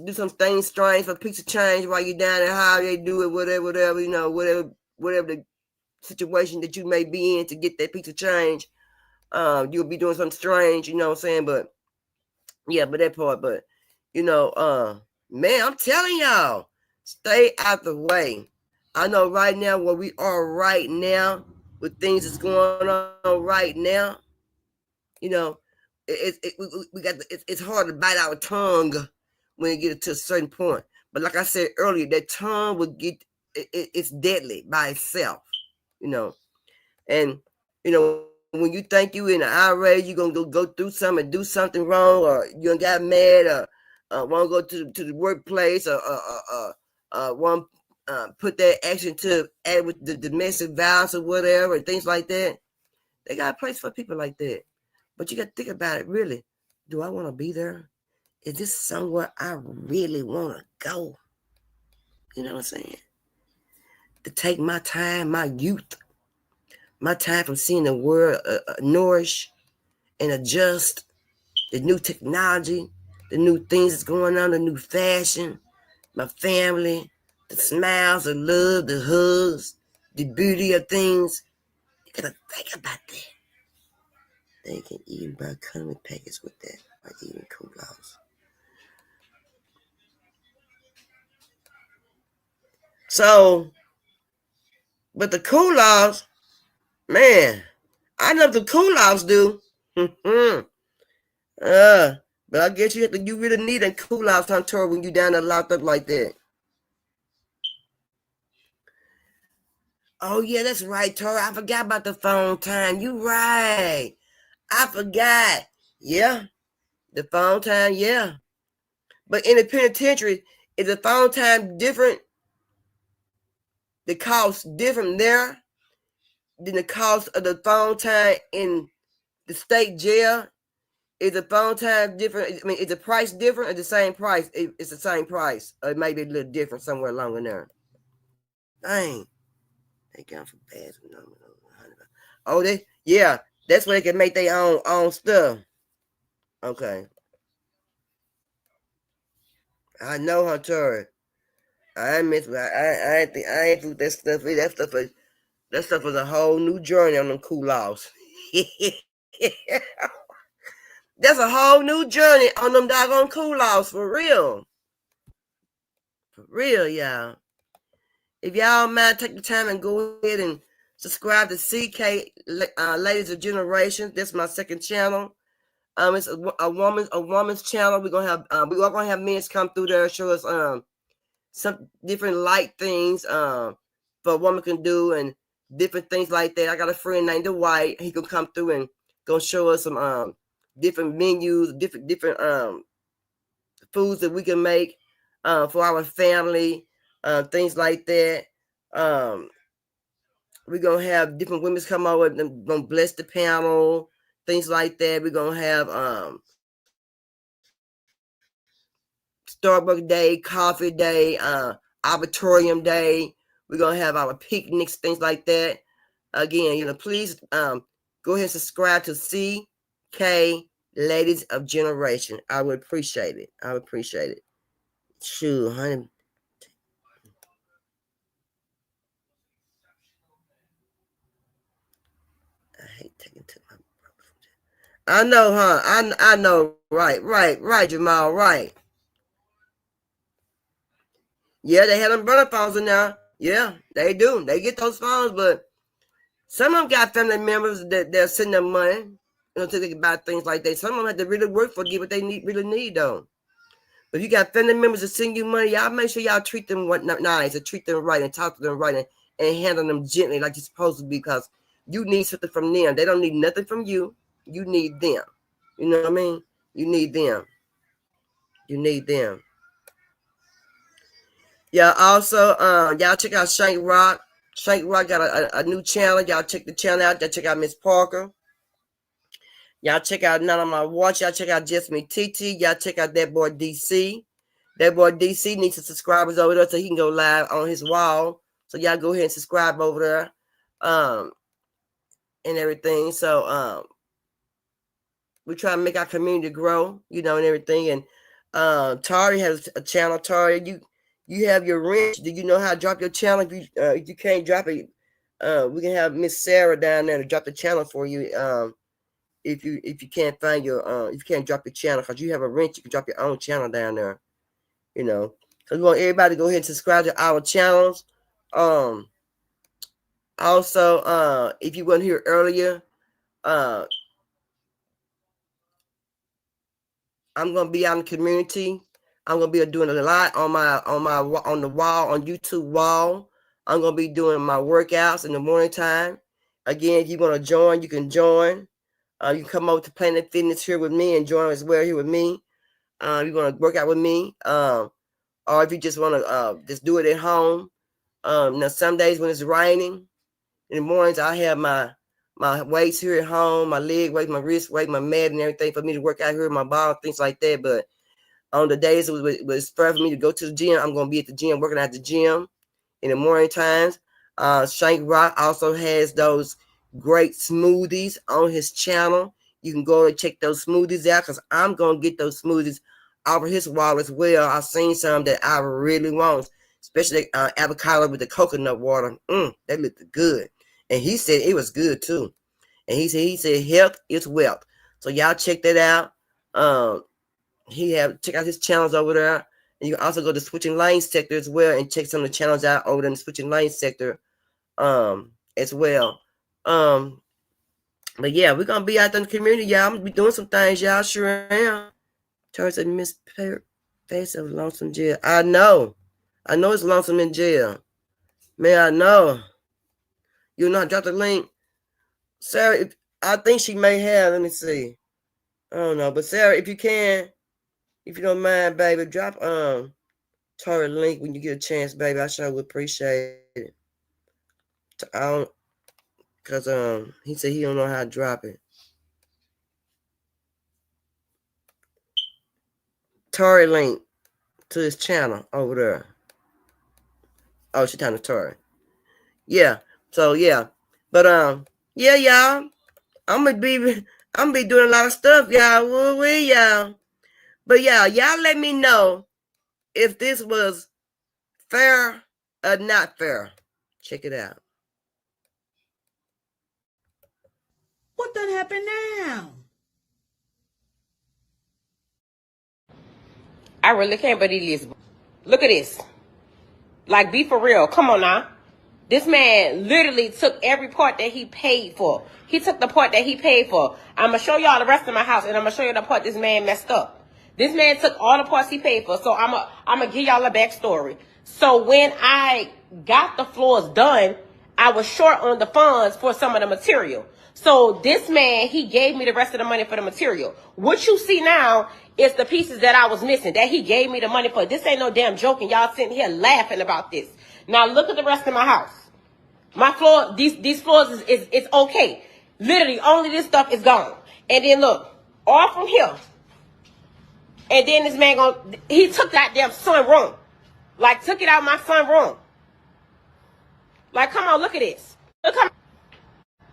do some things strange for a piece of change while you're down there, how they do it, whatever, whatever the situation that you may be in to get that piece of change. You'll be doing something strange, you know what I'm saying? But yeah, but that part, but man, I'm telling y'all, stay out the way. I know right now where we are right now, with things that's going on right now, we got it's hard to bite our tongue when you get to a certain point. But like I said earlier, that tongue will get it's deadly by itself, and when you think you in an outrage, you're gonna go through something and do something wrong, or you done got mad, or want to go to the workplace, or want put that action to add with the domestic violence or whatever, and things like that. They got a place for people like that. But you got to think about it, really. Do I want to be there? Is this somewhere I really want to go? You know what I'm saying? To take my time, my youth, my time from seeing the world nourish and adjust, the new technology, the new things that's going on, the new fashion, my family, the smiles, the love, the hugs, the beauty of things. You gotta think about that. They can even buy a coming package with that. Like eating cool-offs. So, but the cool-offs, man, I know what the cool-offs do. But I guess you really need a cool-offs, Hunter, when you down there locked up like that. Oh, yeah, that's right, Tori. I forgot about the phone time. You right. I forgot. Yeah, the phone time, yeah. But in the penitentiary, is the phone time different? The cost different there than the cost of the phone time in the state jail? Is the phone time different? I mean, is the price different or the same price? It's the same price. Or it may be a little different somewhere along in there. Dang. They got for bad. Oh, yeah. That's where they can make their own stuff. Okay. I know, Hunter. I ain't through that stuff. That stuff was a whole new journey on them cool-offs. That's a whole new journey on them doggone cool-offs, for real. For real, y'all. If y'all mind, take the time and go ahead and subscribe to CK Ladies of Generations. That's my second channel. It's a woman's channel. We are gonna have men come through there and show us some different light things for a woman can do and different things like that. I got a friend named Dwight. He can come through and gonna show us some different menus, different foods that we can make for our family, things like that. We're gonna have different women come over and gonna bless the panel, things like that. We're gonna have Starbucks Day, Coffee Day, Arbitorium Day. We're gonna have our picnics, things like that. Again, please go ahead and subscribe to CK Ladies of Generation. I would appreciate it. Shoot, honey. I hate taking to my. I know, huh? I know. Right, Jamal. Right. Yeah, they have them burner phones in there. Yeah, they do. They get those phones, but some of them got family members that they're sending them money, to think about things like that. Some of them have to really work for to get what they really need, though. But if you got family members that send you money, y'all make sure y'all treat them nice and treat them right and talk to them right and handle them gently like you're supposed to be, because you need something from them. They don't need nothing from you. You need them. You know what I mean? You need them. Yeah, also, y'all check out Shank Rock. Shank Rock got a new channel. Y'all check the channel out. Y'all check out Miss Parker. Y'all check out None of My Watch. Y'all check out Just Me TT. Y'all check out That Boy DC. That Boy DC needs some subscribers over there so he can go live on his wall. So y'all go ahead and subscribe over there, and everything. So we try to make our community grow, and everything. And Tari has a channel. Tari, you have your wrench. Do you know how to drop your channel? If you can't drop it, we can have Miss Sarah down there to drop the channel for you. If you can't find if you can't drop your channel, because you have a wrench, you can drop your own channel down there. Because we want everybody to go ahead and subscribe to our channels. Also, if you weren't here earlier, I'm gonna be out in the community. I'm gonna be doing a lot on the wall, on YouTube wall. I'm gonna be doing my workouts in the morning time. Again, if you want to join, you can join. You can come over to Planet Fitness here with me and join as well here with me. If you want to work out with me, or if you just want to just do it at home. Now some days when it's raining, in the mornings I have my weights here at home, my leg weight, my wrist weight, my mat and everything for me to work out here, my ball, things like that. But on the days it was fair for me to go to the gym, I'm going to be at the gym, working at the gym in the morning times. Shank Rock also has those great smoothies on his channel. You can go and check those smoothies out, because I'm going to get those smoothies off of his wall as well. I've seen some that I really want, especially avocado with the coconut water. That looked good. And he said it was good too. And he said health is wealth. So y'all check that out. He have check out his channels over there. And you can also go to switching lane sector as well and check some of the channels out over in the switching lane sector as well. But yeah, we're gonna be out in the community, y'all. I'm gonna be doing some things, y'all. Sure am. Charles said Miss Face of lonesome jail. I know it's lonesome in jail. Man, I know. You know, drop the link. Sarah, I think she may have. Let me see. I don't know. But Sarah, if you can, if you don't mind, baby, drop Tori link when you get a chance, baby. I sure would appreciate it. Cause he said he don't know how to drop it. Tori link to his channel over there. Oh, she talking to Tori. Yeah. So yeah. But yeah, y'all. I'm gonna be doing a lot of stuff, y'all. Woo-wee, y'all. But y'all let me know if this was fair or not fair. Check it out. What done happened now? I really can't believe this. Look at this. Like, be for real. Come on now. This man literally took every part that he paid for. He took the part that he paid for. I'm going to show y'all the rest of my house, and I'm going to show you the part this man messed up. This man took all the parts he paid for. So I'm going to give y'all a backstory. So when I got the floors done, I was short on the funds for some of the material. So this man, he gave me the rest of the money for the material. What you see now is the pieces that I was missing, that he gave me the money for. This ain't no damn joke, and y'all sitting here laughing about this. Now look at the rest of my house. My floor, these floors is okay. Literally, only this stuff is gone. And then look, all from here. And then this man he took that damn son room. Like, took it out of my son room. Like, come on, look at this. Look how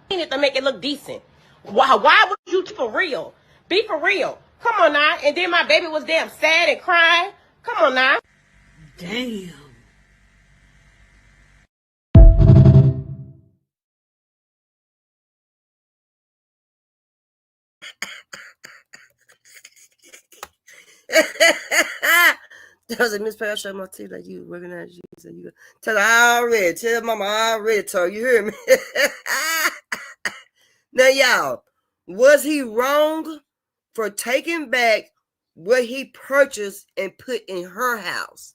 it to make it look decent. Why would you for real? Be for real. Come on now. And then my baby was damn sad and crying. Come on now. Damn. That was a Miss Pat showed my teeth like you recognize you. So you tell her I already. Tell mama I already told you. Hear me? Now y'all, was he wrong for taking back what he purchased and put in her house?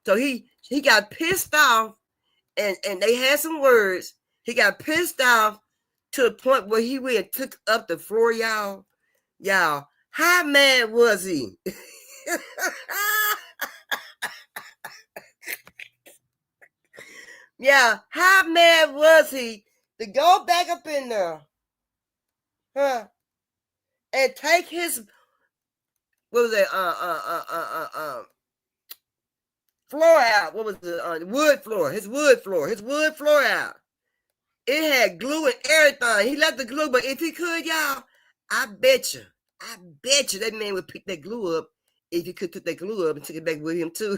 So he got pissed off and they had some words. He got pissed off to the point where he went and took up the floor, y'all. Y'all, how mad was he? Yeah, how mad was he to go back up in there, and take his floor out? What was the wood floor? His wood floor out. It had glue and everything. He left the glue, but if he could, y'all, I bet you that man would pick that glue up if he could took that glue up and took it back with him too.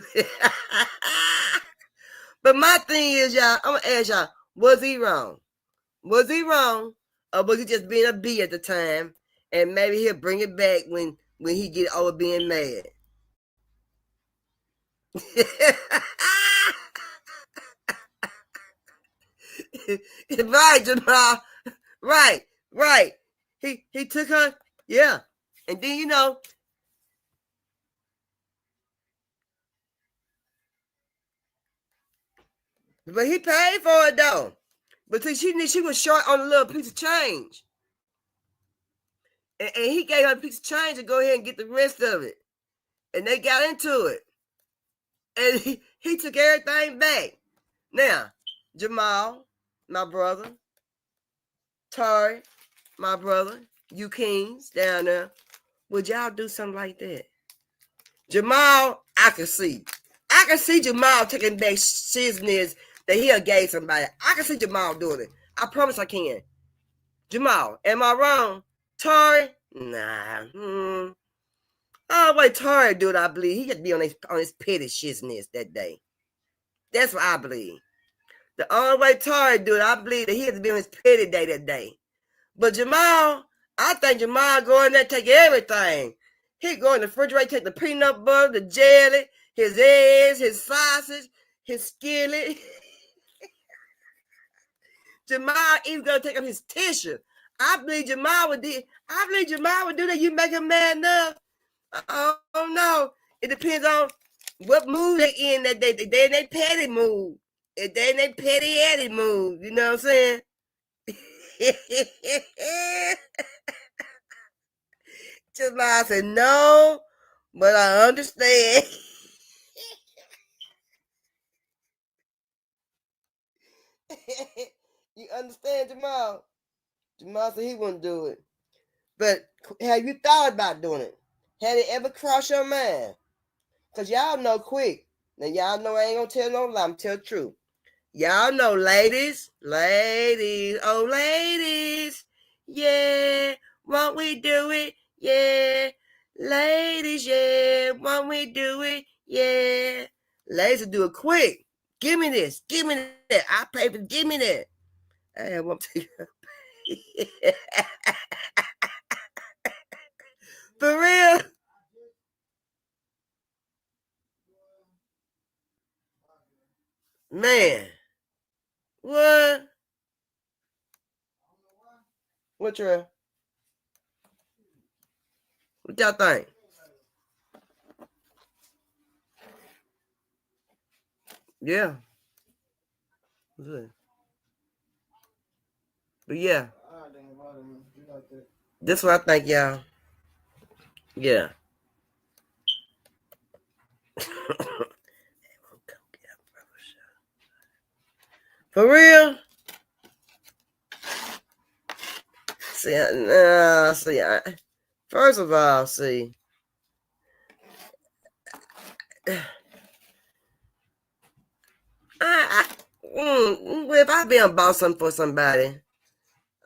But my thing is, y'all, I'm gonna ask y'all, was he wrong? Was he wrong? Or was he just being a bee at the time? And maybe he'll bring it back when he get over being mad. Right, Jamal. Right. He took her, yeah. And then but he paid for it though. But she was short on a little piece of change. And he gave her a piece of change to go ahead and get the rest of it. And they got into it. And he took everything back. Now, Jamal, my brother, Tari, my brother, you kings down there, would y'all do something like that? Jamal, I can see Jamal taking back shizness that he gave somebody. I can see Jamal doing it. I promise I can. Jamal, am I wrong? Tari? Nah. Oh, wait, Tari do it, I believe. He had to be on his petty shizness that day. That's what I believe. The only way Tari do it, I believe that he had to be on his petty day that day. But Jamal, I think Jamal go in there take everything. He go in the refrigerator, take the peanut butter, the jelly, his eggs, his sausage, his skillet. Jamal even gonna take up his tissue. I believe Jamal would do that. You make him mad enough. I don't know. It depends on what mood they in that day. They in their petty mood. If they in their petty mood, you know what I'm saying? Jamal said no, but I understand. You understand, Jamal? Jamal said he wouldn't do it. But have you thought about doing it? Had it ever crossed your mind? Because y'all know quick. Now, y'all know I ain't going to tell no lie. I'm tell the truth. Y'all know, ladies, oh, ladies, yeah, won't we do it? Yeah, ladies, yeah, won't we do it? Yeah. Ladies will do it quick. Give me this. Give me that. I pay for give me that. I want to for real. Man. What? What, Trey? What y'all think? Yeah. Good. But yeah. That's what I think, y'all. Yeah. For real? First of all, see, if I be about something for somebody,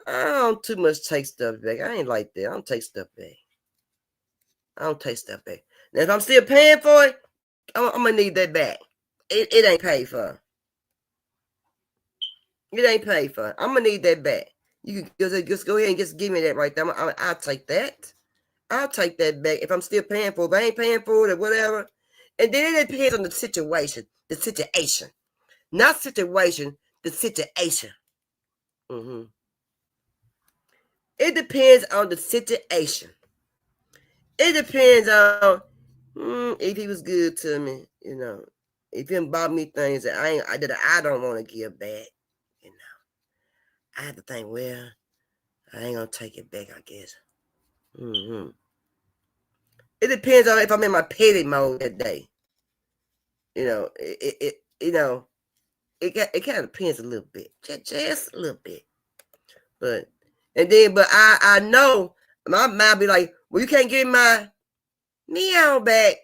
I don't too much take stuff back. I ain't like that. I don't take stuff back. Now, if I'm still paying for it, I'm gonna need that back. It ain't paid for. It ain't paid for. I'm gonna need that back. You can just go ahead and just give me that right there. I'll take that. I'll take that back if I'm still paying for it. If I ain't paying for it or whatever. And then it depends on the situation. Not situation, the situation. It depends on the situation. It depends on if he was good to me, you know. If he bought me things that I don't want to give back, you know. I have to think, well, I ain't gonna take it back, I guess. It depends on if I'm in my petty mode that day. You know, it kind of depends a little bit, just a little bit. But I know my mind be like, well, you can't give my meow back.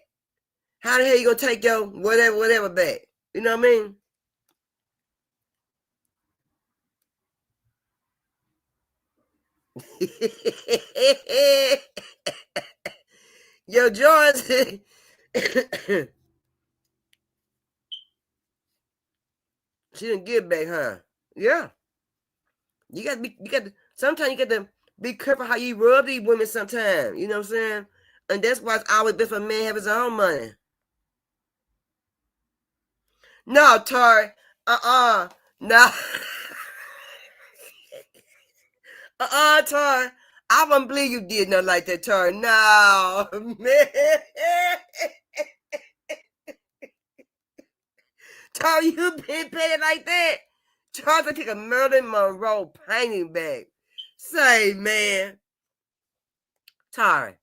How the hell you gonna take your whatever back? You know what I mean? Yo, George. She didn't give back, huh? Yeah. Sometimes you got to be careful how you rub these women sometimes. You know what I'm saying? And that's why it's always best for a man to have his own money. No, Tori. No. Tori. I wouldn't believe you did nothing like that, Tori. No, man. Tori, you been paid like that? Tori to take a Marilyn Monroe painting back. Say, man. Tori.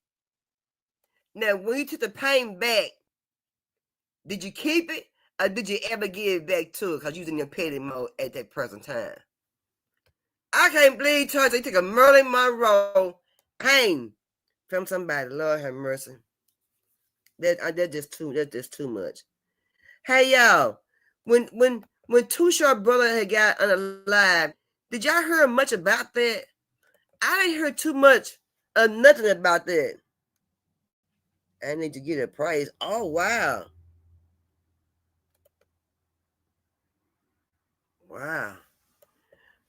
Now, when you took the painting back, did you keep it? Or did you ever give it back to her because you was in your petty mode at that present time? I can't believe Tori they took a Marilyn Monroe painting from somebody. Lord have mercy. That's just too much. Hey y'all, when Too Short brother had got unalive, did y'all hear much about that? I didn't hear too much of nothing about that. I need to get a praise. Oh wow. Wow.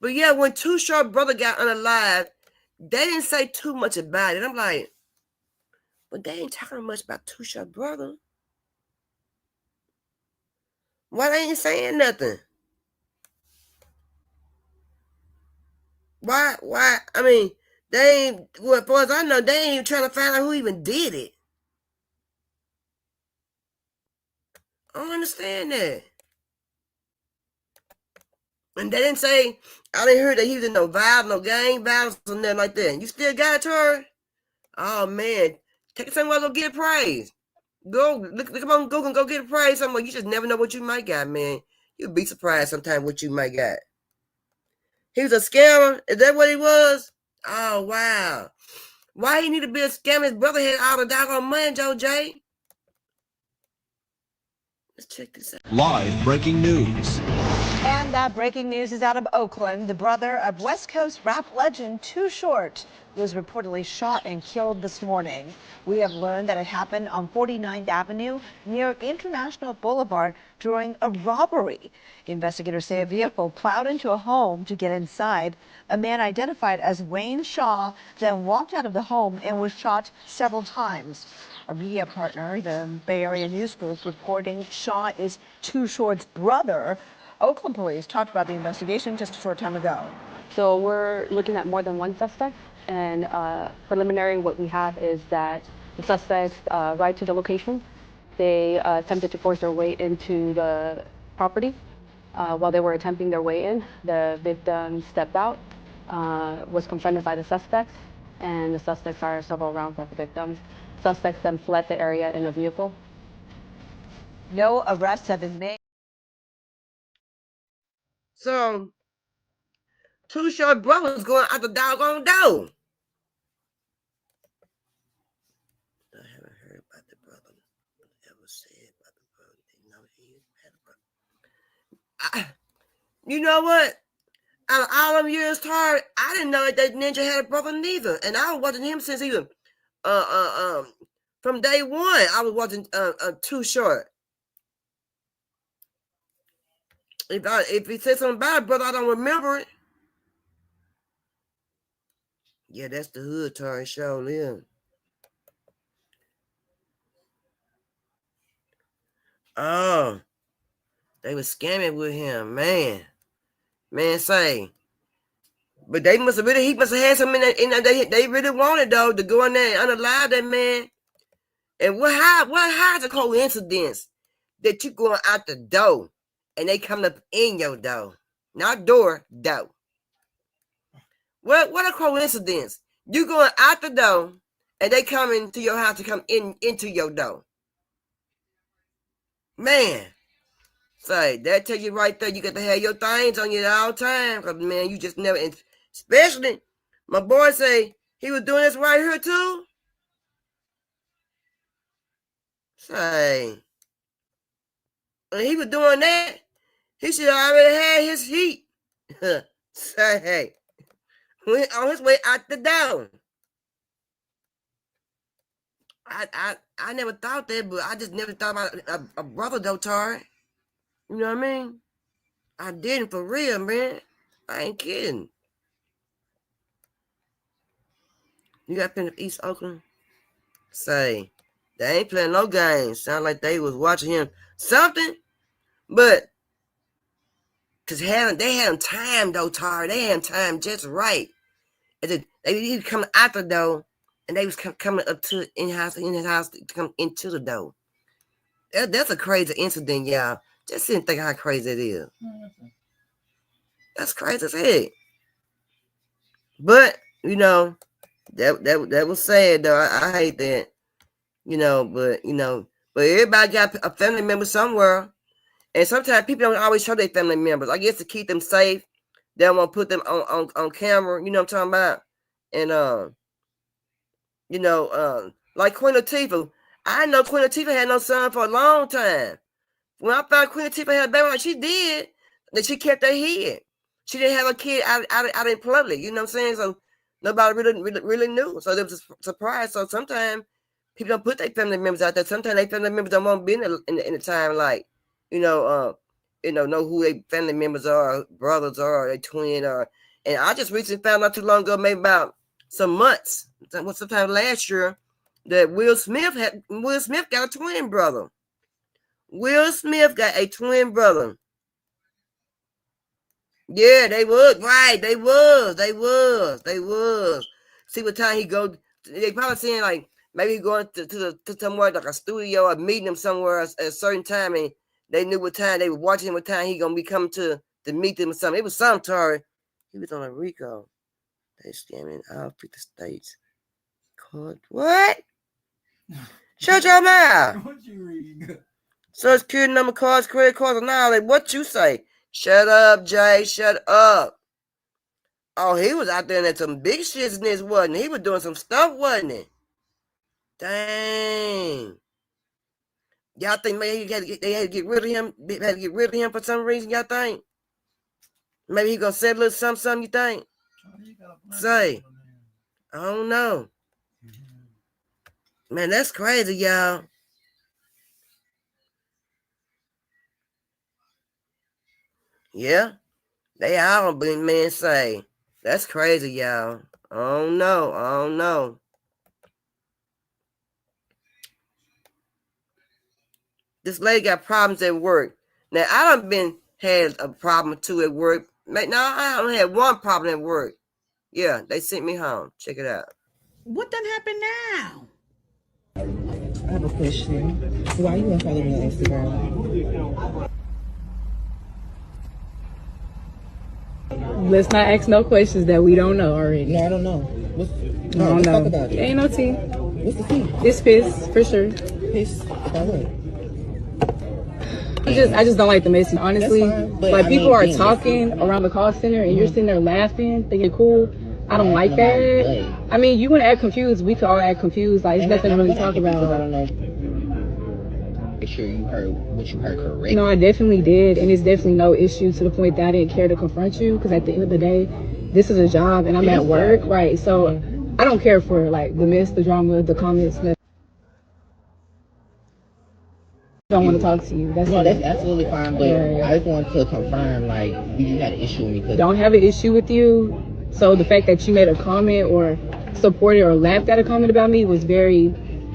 But yeah, when Too Short brother got unalive, they didn't say too much about it. I'm like, But they ain't talking much about Too Short brother. Why they ain't saying nothing? Why? I mean, they ain't, well, as far as I know, they ain't even trying to find out who even did it. I don't understand that. And they didn't say, I didn't hear that he was in no violence, no gang violence or nothing like that. You still got it to her? Oh, man. Take it somewhere, go get a praise. Go, look on Google and go get a praise somewhere. You just never know what you might got, man. You'll be surprised sometimes what you might got. He was a scammer? Is that what he was? Oh, wow. Why he need to be a scammer? His brother had all the doggone money, Joe J. Let's check this out. Live breaking news. And that breaking news is out of Oakland. The brother of West Coast rap legend Too Short was reportedly shot and killed this morning. We have learned that it happened on 49th Avenue near International Boulevard during a robbery. Investigators say a vehicle plowed into a home to get inside. A man identified as Wayne Shaw then walked out of the home and was shot several times. Our media partner, the Bay Area News Group, reporting Shaw is Too Short's brother. Oakland police talked about the investigation just a short time ago. So we're looking at more than one suspect, and preliminary what we have is that the suspects arrived to the location. They attempted to force their way into the property. While they were attempting their way in, the victim stepped out, was confronted by the suspects, and the suspects fired several rounds at the victim. Suspects then fled the area in a vehicle. No arrests have been made. So, Too Short brothers going out the doggone door. I haven't heard about the brother. Ever said about the brother. They know he had a brother. You know what? Out of all them years, Tar, I didn't know that Ninja had a brother neither, and I was watching him since he was from day one. I was watching Too Short. If he said something about it, brother, I don't remember it. Yeah, that's the hood, Tar. Show them. Oh, they was scamming with him, man. Man, say. But they must have really, he must have had something in that they really wanted though to go in there and unalive that man. And how's a coincidence that you going out the door and they coming up in your door, not door, door. What a coincidence! You going out the door and they coming to your house to come into your door. Man, say that tell you right there. You got to have your things on you at all time, cause man, you just never. Especially, my boy say he was doing this right here too. Say, when he was doing that, he should already had his heat. Say, hey, went on his way out the door. I never thought that, but I just never thought about a brother though, Tar. You know what I mean? I didn't for real, man. I ain't kidding. You got been to East Oakland? Say, they ain't playing no games. Sound like they was watching him something, but cause they had him timed though, Tar. They had him timed just right. And they was coming out the door, and they was coming up to in his house to come into the door. That's a crazy incident, y'all. Just didn't think how crazy it is. That's crazy as heck. But you know, that was sad though. I hate that. But everybody got a family member somewhere, and sometimes people don't always show their family members. I guess to keep them safe, they don't want to put them on camera. You know what I'm talking about? And like Queen Latifah, I know Queen Latifah had no son for a long time. When I found Queen Latifah had a baby like she did, that she kept her head. She didn't have a kid out in public. You know what I'm saying? So nobody really knew. So there was a surprise. So sometimes people don't put their family members out there. Sometimes their family members don't want to be in the time, like, know who their family members are, brothers are, their twin are. And I just recently found out too long ago, maybe about some months, sometime last year, that Will Smith got a twin brother. Will Smith got a twin brother. Yeah, they was. Right, they was. See what time he go. They probably saying like maybe he going to somewhere like a studio or meeting him somewhere at a certain time, and they knew what time they were watching, what time he gonna be coming to meet them or something. It was some Tory. He was on a RICO. They scamming all 50 states. What? Shut your mouth. What you reading? Social security number, cards, credit cards, and all that. What you say? Shut up, Jay. Shut up. Oh, he was out there in some big shitness, wasn't he? He was doing some stuff, wasn't he? Dang. Y'all think maybe they had to get rid of him? They had to get rid of him for some reason, y'all think? Maybe he gonna say a little something, you think? Say. I don't know. Man, that's crazy, y'all. Yeah. They all been men say. That's crazy, y'all. I don't know. This lady got problems at work. Now, I done had a problem too at work. No, I only had one problem at work. Yeah, they sent me home. Check it out. What done happened now? I have a question. Why you want to follow me on Instagram? Let's not ask no questions that we don't know already. No, I don't know. Let's talk about it. Ain't no tea. What's the tea? It's piss, for sure. Piss? About what? I just don't like the message, honestly. Like, people are talking messy around the call center and you're sitting there laughing, thinking cool. I don't like that. I mean, you want to act confused. We could all act confused. Like, there's nothing to really talk about. I don't know. Make sure you heard what you heard correctly. No, I definitely did. And it's definitely no issue to the point that I didn't care to confront you. Because at the end of the day, this is a job and I'm at work. Right. So I don't care for, like, the mess, the drama, the comments. I don't want to talk to you. That's absolutely fine. But I just want to confirm, like, you had an issue with me. Don't have an issue with you. So the fact that you made a comment or supported or laughed at a comment about me was very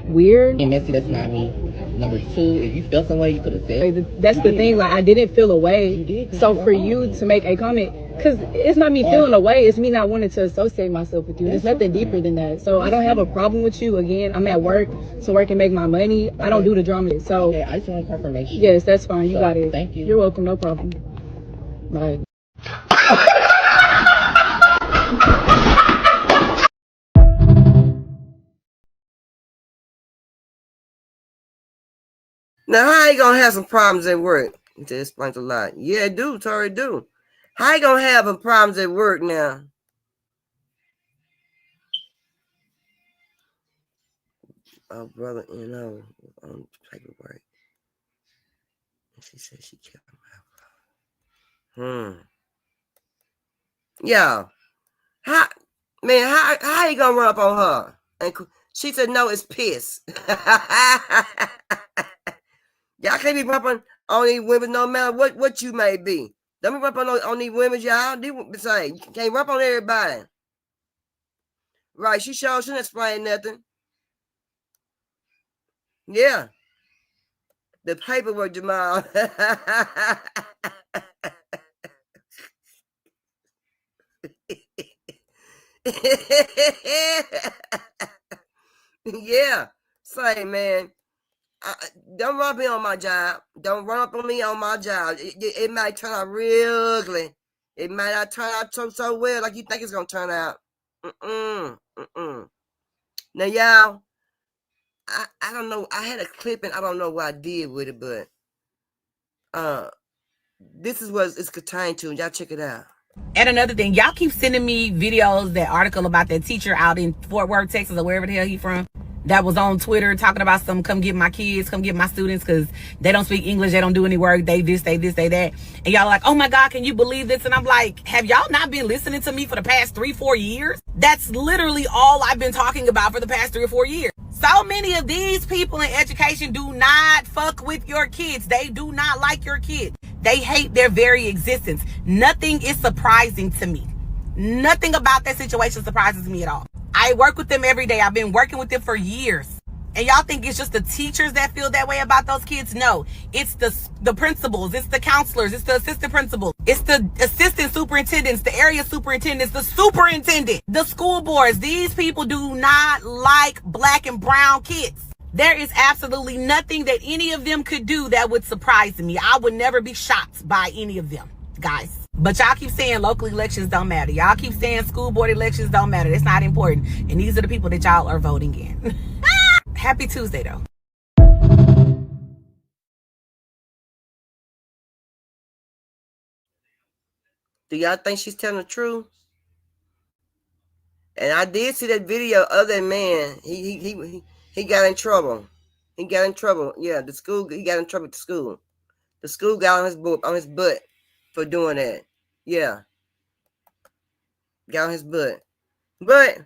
weird. And Messy, that's not me. Number two, if you felt some way, you could have said. That's the thing. Like, I didn't feel a way. So for you to make a comment, because it's not me feeling a way, it's me not wanting to associate myself with you. There's nothing deeper than that. So I don't have a problem with you. Again, I'm at work, so work and make my money. I don't do the drama. So I just want confirmation. Yes, that's fine. You got it. Thank you. You're welcome. No problem. Bye. Now, how you gonna have some problems at work? It explains a lot. Yeah, it do, Tori, do. How you gonna have some problems at work now? Oh, brother, on paperwork. She said she kept him out. Yeah. How you gonna run up on her? And she said, no, it's piss. Y'all can't be rubbing on these women no matter what you may be. Don't be rubbing on these women, y'all. You can't rub on everybody. Right, she shouldn't explain nothing. Yeah. The paperwork, Jamal. Yeah. Say, man. Don't run up me on my job. Don't run up on me on my job. It might turn out real ugly. It might not turn out so well like you think it's gonna turn out. Now, y'all, I don't know. I had a clip and I don't know what I did with it, but this is what it's contained to. Y'all check it out. And another thing, y'all keep sending me videos, that article about that teacher out in Fort Worth, Texas, or wherever the hell he from, that was on Twitter talking about come get my kids, come get my students, because they don't speak English, they don't do any work, they this, they that. And y'all are like, oh my God, can you believe this? And I'm like, have y'all not been listening to me for the past 3-4 years? That's literally all I've been talking about for the past 3 or 4 years. So many of these people in education do not fuck with your kids. They do not like your kids. They hate their very existence. Nothing is surprising to me. Nothing about that situation surprises me at all. I work with them every day. I've been working with them for years. And y'all think it's just the teachers that feel that way about those kids? No, it's the principals, it's the counselors, it's the assistant principals, it's the assistant superintendents, the area superintendents, the superintendent, the school boards. These people do not like black and brown kids. There is absolutely nothing that any of them could do that would surprise me. I would never be shocked by any of them, guys. But y'all keep saying local elections don't matter. Y'all keep saying school board elections don't matter. It's not important. And these are the people that y'all are voting in. Happy Tuesday, though. Do y'all think she's telling the truth? And I did see that video of that man. He got in trouble. He got in trouble. Yeah, the school. He got in trouble at the school. The school got on his butt for doing that. Yeah, got on his butt. But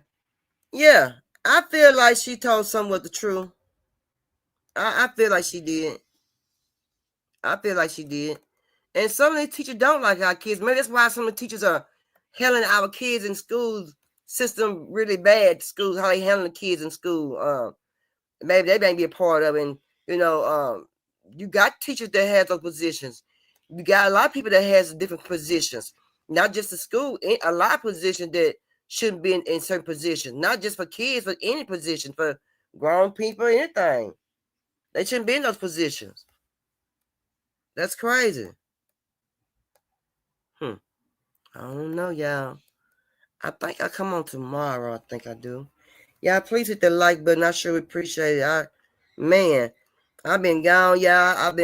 yeah, I feel like she told somewhat the truth. I feel like she did. I feel like she did. And some of the teachers don't like our kids. Maybe that's why some of the teachers are handling our kids in school system really bad. Schools, how they handle the kids in school. Maybe they may be a part of it. And, you know, you got teachers that have those positions. You got a lot of people that has different positions. Not just the school, a lot of positions that shouldn't be in certain positions. Not just for kids, but any position, for grown people, anything. They shouldn't be in those positions. That's crazy. I don't know, y'all. I think I come on tomorrow. I think I do. Y'all, please hit the like button. I sure appreciate it. Man, I've been gone, y'all. I've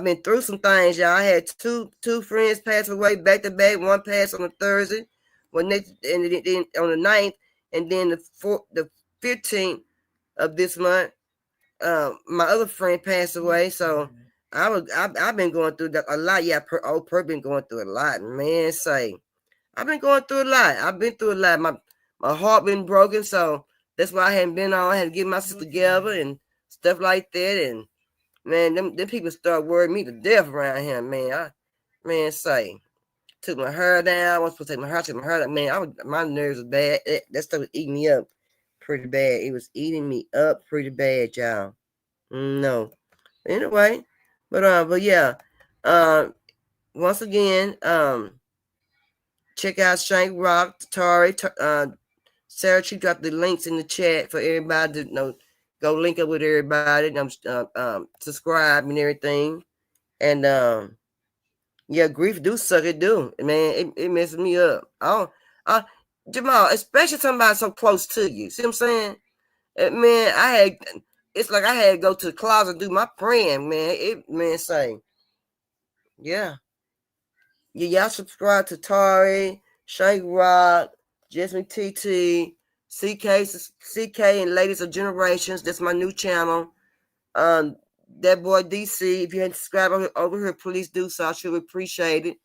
been through some things, y'all. I had two friends pass away back to back. One passed on a Thursday, and then on the 9th, and then the 15th of this month, my other friend passed away. So I've been going through a lot. Yeah, Per been going through a lot, man. I've been going through a lot. I've been through a lot. My heart been broken, so that's why I hadn't been on. I had to get myself together and stuff like that. And man, them people start worrying me to death around here, man. Took my hair down. I wasn't supposed to take my hair. Took my hair down. Man, my nerves was bad. That stuff was eating me up pretty bad. It was eating me up pretty bad, y'all. No. Anyway, but yeah. Once again, check out Shank Rock, Tari, Sarah. She dropped the links in the chat for everybody to go link up with everybody. Subscribe and everything. And yeah, grief do suck it do. Man, it messes me up. Jamal, especially somebody so close to you. See what I'm saying? Man, it's like I had to go to the closet and do my praying, man. Yeah. Yeah, y'all subscribe to Tari, Shank Rock, Jasmine TT, CK and Ladies of Generations. That's my new channel. That boy DC. If you hadn't subscribed over here, please do so. I sure appreciate it.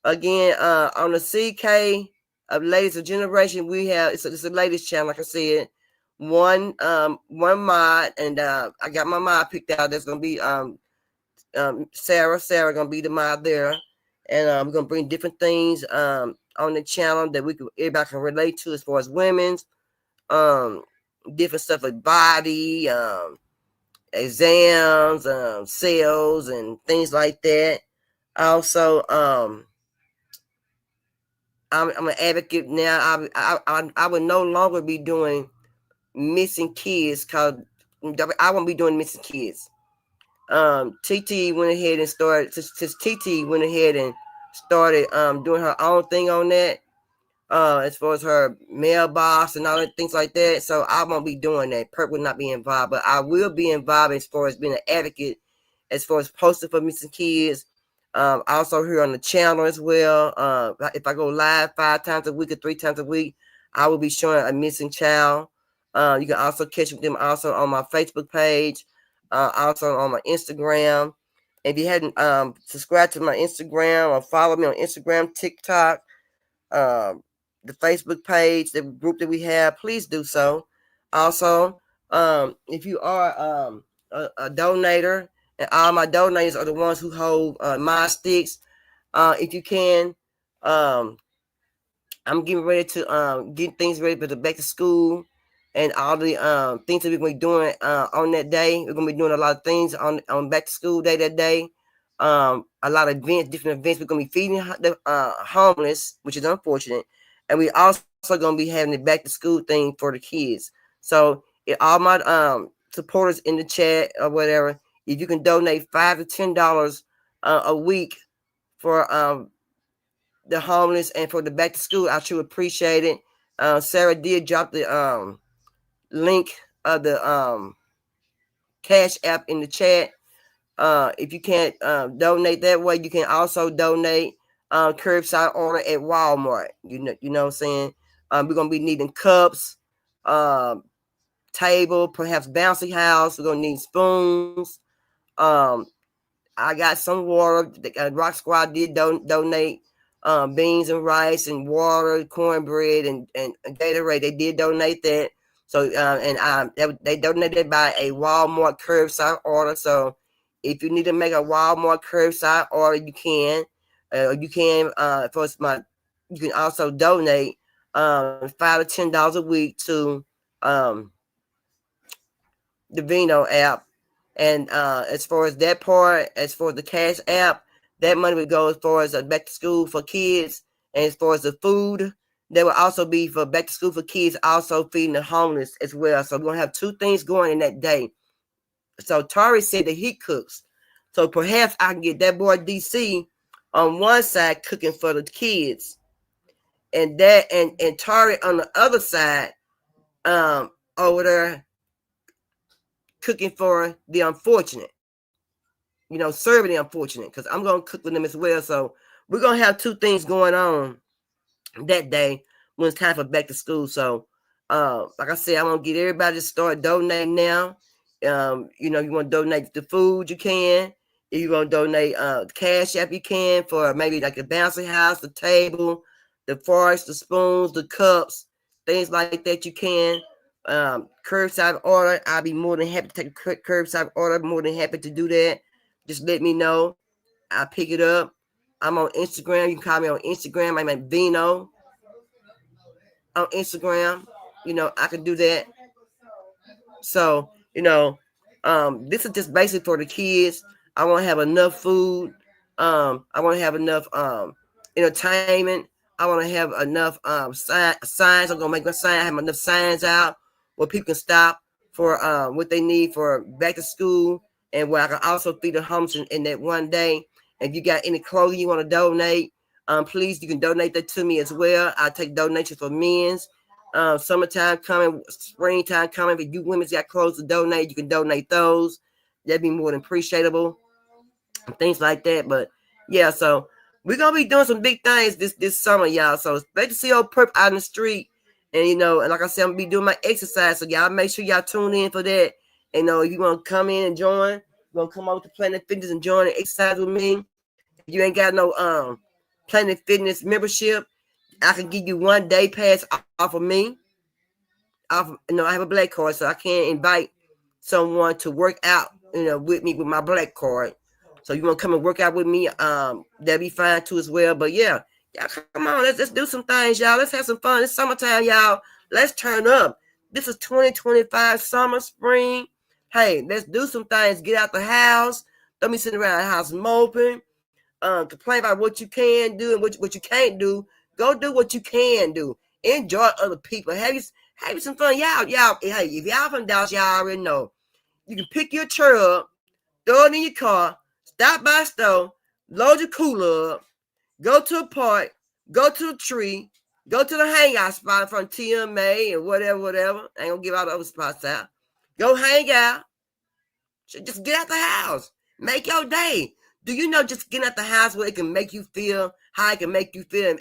Again, on the CK of Ladies of Generation, we have it's a ladies channel, like I said. One mod, and I got my mod picked out. That's gonna be Sarah gonna be the mod there, and we're gonna bring different things on the channel that everybody can relate to, as far as women's different stuff like body exams, sales, and things like that. Also, I'm an advocate now. I would no longer be doing missing kids, cause I won't be doing missing kids. TT went ahead and started. TT went ahead and started doing her own thing on that, as far as her mailbox and all that things like that. So I won't be doing that. Perp will not be involved, but I will be involved as far as being an advocate, as far as posting for missing kids. Also here on the channel as well. If I go live 5 times a week or 3 times a week, I will be showing a missing child. You can also catch them also on my Facebook page, also on my Instagram. If you hadn't subscribed to my Instagram or follow me on Instagram, TikTok, the Facebook page, the group that we have, please do so. Also, if you are a donator, and all my donators are the ones who hold my sticks. If you can, I'm getting ready to get things ready for the back to school. and all the things that we're gonna be doing on that day. We're gonna be doing a lot of things on back to school day that day. A lot of events, different events. We're gonna be feeding the homeless, which is unfortunate, and we also gonna be having the back to school thing for the kids. So all my supporters in the chat or whatever, if you can donate $5 to $10 a week for the homeless and for the back to school, I should appreciate it. Sarah did drop the link of the Cash App in the chat. If you can't donate that way, you can also donate curbside order at Walmart. You know what I'm saying? We're gonna be needing cups, table, perhaps bouncy house. We're gonna need spoons. I got some water. The Rock Squad did donate beans and rice and water, cornbread, and Gatorade. They did donate that. So they donated by a Walmart curbside order. So if you need to make a Walmart curbside order, you can. You can you can also donate $5 to $10 a week to the Vino app. And as far as that part, as for the Cash App, that money would go as far as back to school for kids. And as far as the food, there will also be for back to school for kids, also feeding the homeless as well. So we're going to have two things going in that day. So Tari said that he cooks. So perhaps I can get that boy DC on one side cooking for the kids. And Tari on the other side over there cooking for the unfortunate. Serving the unfortunate, because I'm going to cook with them as well. So we're going to have two things going on that day when it's time for back to school. So, like I said, I'm going to get everybody to start donating now. If you want to donate the food, you can. If you want to donate Cash App, you can, for maybe like the bouncy house, the table, the forks, the spoons, the cups, things like that, you can. Curbside order, I'll be more than happy to take a curbside order, more than happy to do that. Just let me know. I'll pick it up. I'm on Instagram. You can call me on Instagram. I'm at Vino on Instagram. I can do that. So, this is just basically for the kids. I want to have enough food. I want to have enough entertainment. I want to have enough signs. I'm going to make my sign. I have enough signs out where people can stop for what they need for back to school. And where I can also feed the homeless in that one day. If you got any clothing you want to donate, please, you can donate that to me as well. I take donations for men's. Summertime coming, springtime coming. If you women's got clothes to donate, you can donate those. That'd be more than appreciable. Things like that. But yeah, so we're gonna be doing some big things this summer, y'all. So expect to see old Perp out in the street. And and like I said, I'm gonna be doing my exercise. So y'all make sure y'all tune in for that. And if you want to come in and join, you're gonna come over to Planet Fitness and join and exercise with me. If you ain't got no Planet Fitness membership, I can give you 1 day pass off of me. I have a black card, so I can invite someone to work out, with me with my black card. So you want to come and work out with me? That'd be fine too as well. But yeah, come on, let's do some things, y'all. Let's have some fun. It's summertime, y'all. Let's turn up. This is 2025 summer, spring. Hey, let's do some things. Get out the house. Don't be sitting around the house moping. Complain about what you can do and what you can't do. Go do what you can do. Enjoy other people. Have you some fun. Y'all. Hey, if y'all from Dallas, y'all already know. You can pick your chair up, throw it in your car, stop by a store, load your cooler up, go to a park, go to a tree, go to the hangout spot from TMA and whatever. I ain't gonna give all the other spots out. Go hang out. Just get out the house. Make your day. Do you know just getting out the house where it can make you feel, how it can make you feel,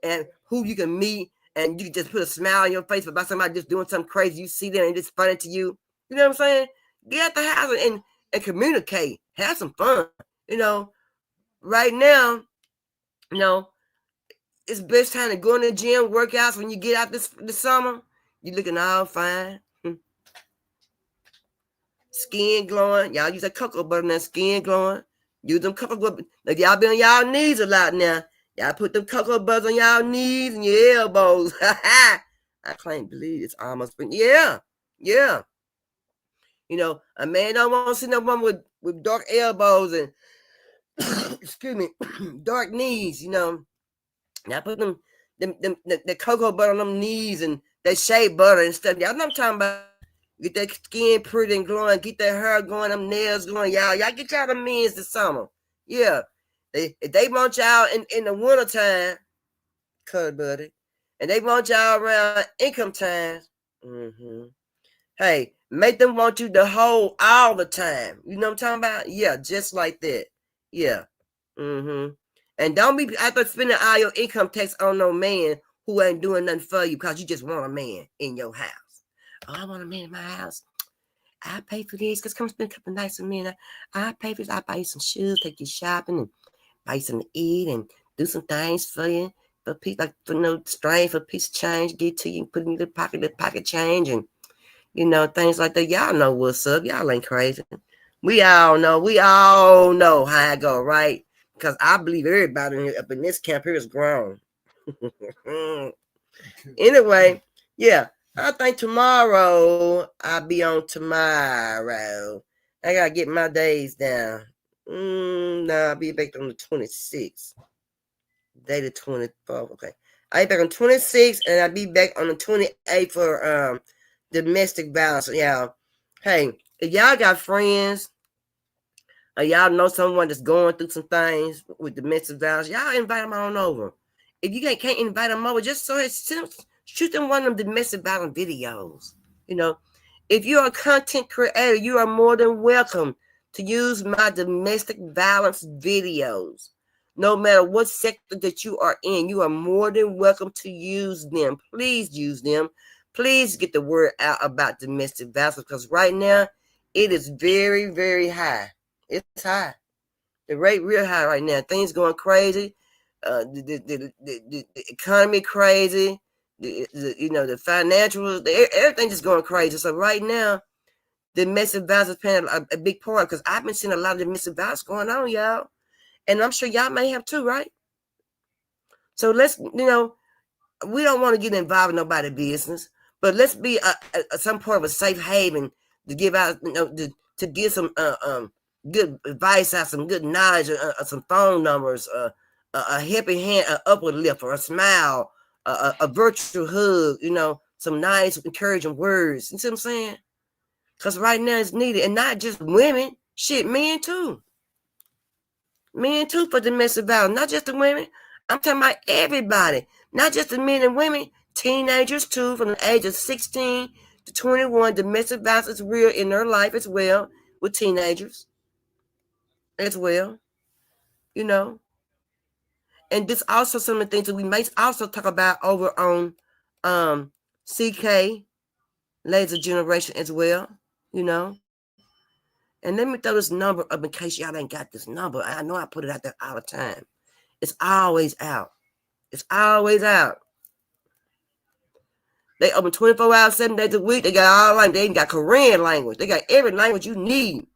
and who you can meet, and you can just put a smile on your face about somebody just doing something crazy. You see them and it's funny to you. You know what I'm saying? Get out the house and communicate. Have some fun. Right now, it's best time to go in the gym, workouts when you get out this summer. You looking all fine. Skin glowing. Y'all use that cocoa butter now. Skin glowing. Use them cocoa butter. If y'all be on y'all knees a lot now, y'all put them cocoa butters on y'all knees and your elbows. I can't believe it's almost been, yeah. You know, a man don't want to see no woman with dark elbows and, excuse me, dark knees, you know. Now put the cocoa butter on them knees and that shea butter and stuff. Y'all know what I'm talking about. Get that skin pretty and glowing, get that hair going, them nails going. Y'all get y'all the men's this summer. Yeah. If they want y'all in the wintertime, cut buddy, and they want y'all around income times, hey, make them want you the whole all the time. You know what I'm talking about? Yeah, just like that. Yeah. And don't be after spending all your income tax on no man who ain't doing nothing for you because you just want a man in your house. Oh, I want a man in my house. I pay for this. Because come spend a couple nights with me. And I pay for this. I buy you some shoes, take you shopping, and buy you something to eat, and do some things for you. For piece, like for no strain, for a piece of change, get to you, put it in the pocket change, and you know, things like that. Y'all know what's up. Y'all ain't crazy. We all know how I go, right? Because I believe everybody up in this camp here is grown. Anyway, yeah. I think tomorrow I'll be on tomorrow. I gotta get my days down. No, I'll be back on the 26th. Day the 24th. Okay. I'll be back on 26th and I'll be back on the 28th for domestic violence. Yeah. Hey, if y'all got friends or y'all know someone that's going through some things with domestic violence, y'all invite them on over. If you can't invite them over, just shoot them one of them domestic violence videos. You know, if you're a content creator, you are more than welcome to use my domestic violence videos. No matter what sector that you are in, you are more than welcome to use them. Please use them. Please get the word out about domestic violence because right now it is very, very high. It's high. The rate real high right now. Things going crazy. The economy crazy. The financial, everything just going crazy. So right now, domestic violence is playing a big part because I've been seeing a lot of domestic violence going on, y'all. And I'm sure y'all may have too, right? So let's, we don't want to get involved in nobody's business, but let's be some part of a safe haven to give out, to give some good advice out, some good knowledge, some phone numbers, a helping hand, an upward lift, or a smile, a virtual hug, some nice, encouraging words. You see what I'm saying? Because right now it's needed. And not just women, men too. Men too for domestic violence, not just the women. I'm talking about everybody, not just the men and women, teenagers too, from the age of 16 to 21. Domestic violence is real in their life as well, with teenagers as well, And this also some of the things that we may also talk about over on CK, Laser Generation as well, And let me throw this number up in case y'all ain't got this number. I know I put it out there all the time. It's always out. It's always out. They open 24 hours, 7 days a week. They got all language. They even got Korean language. They got every language you need.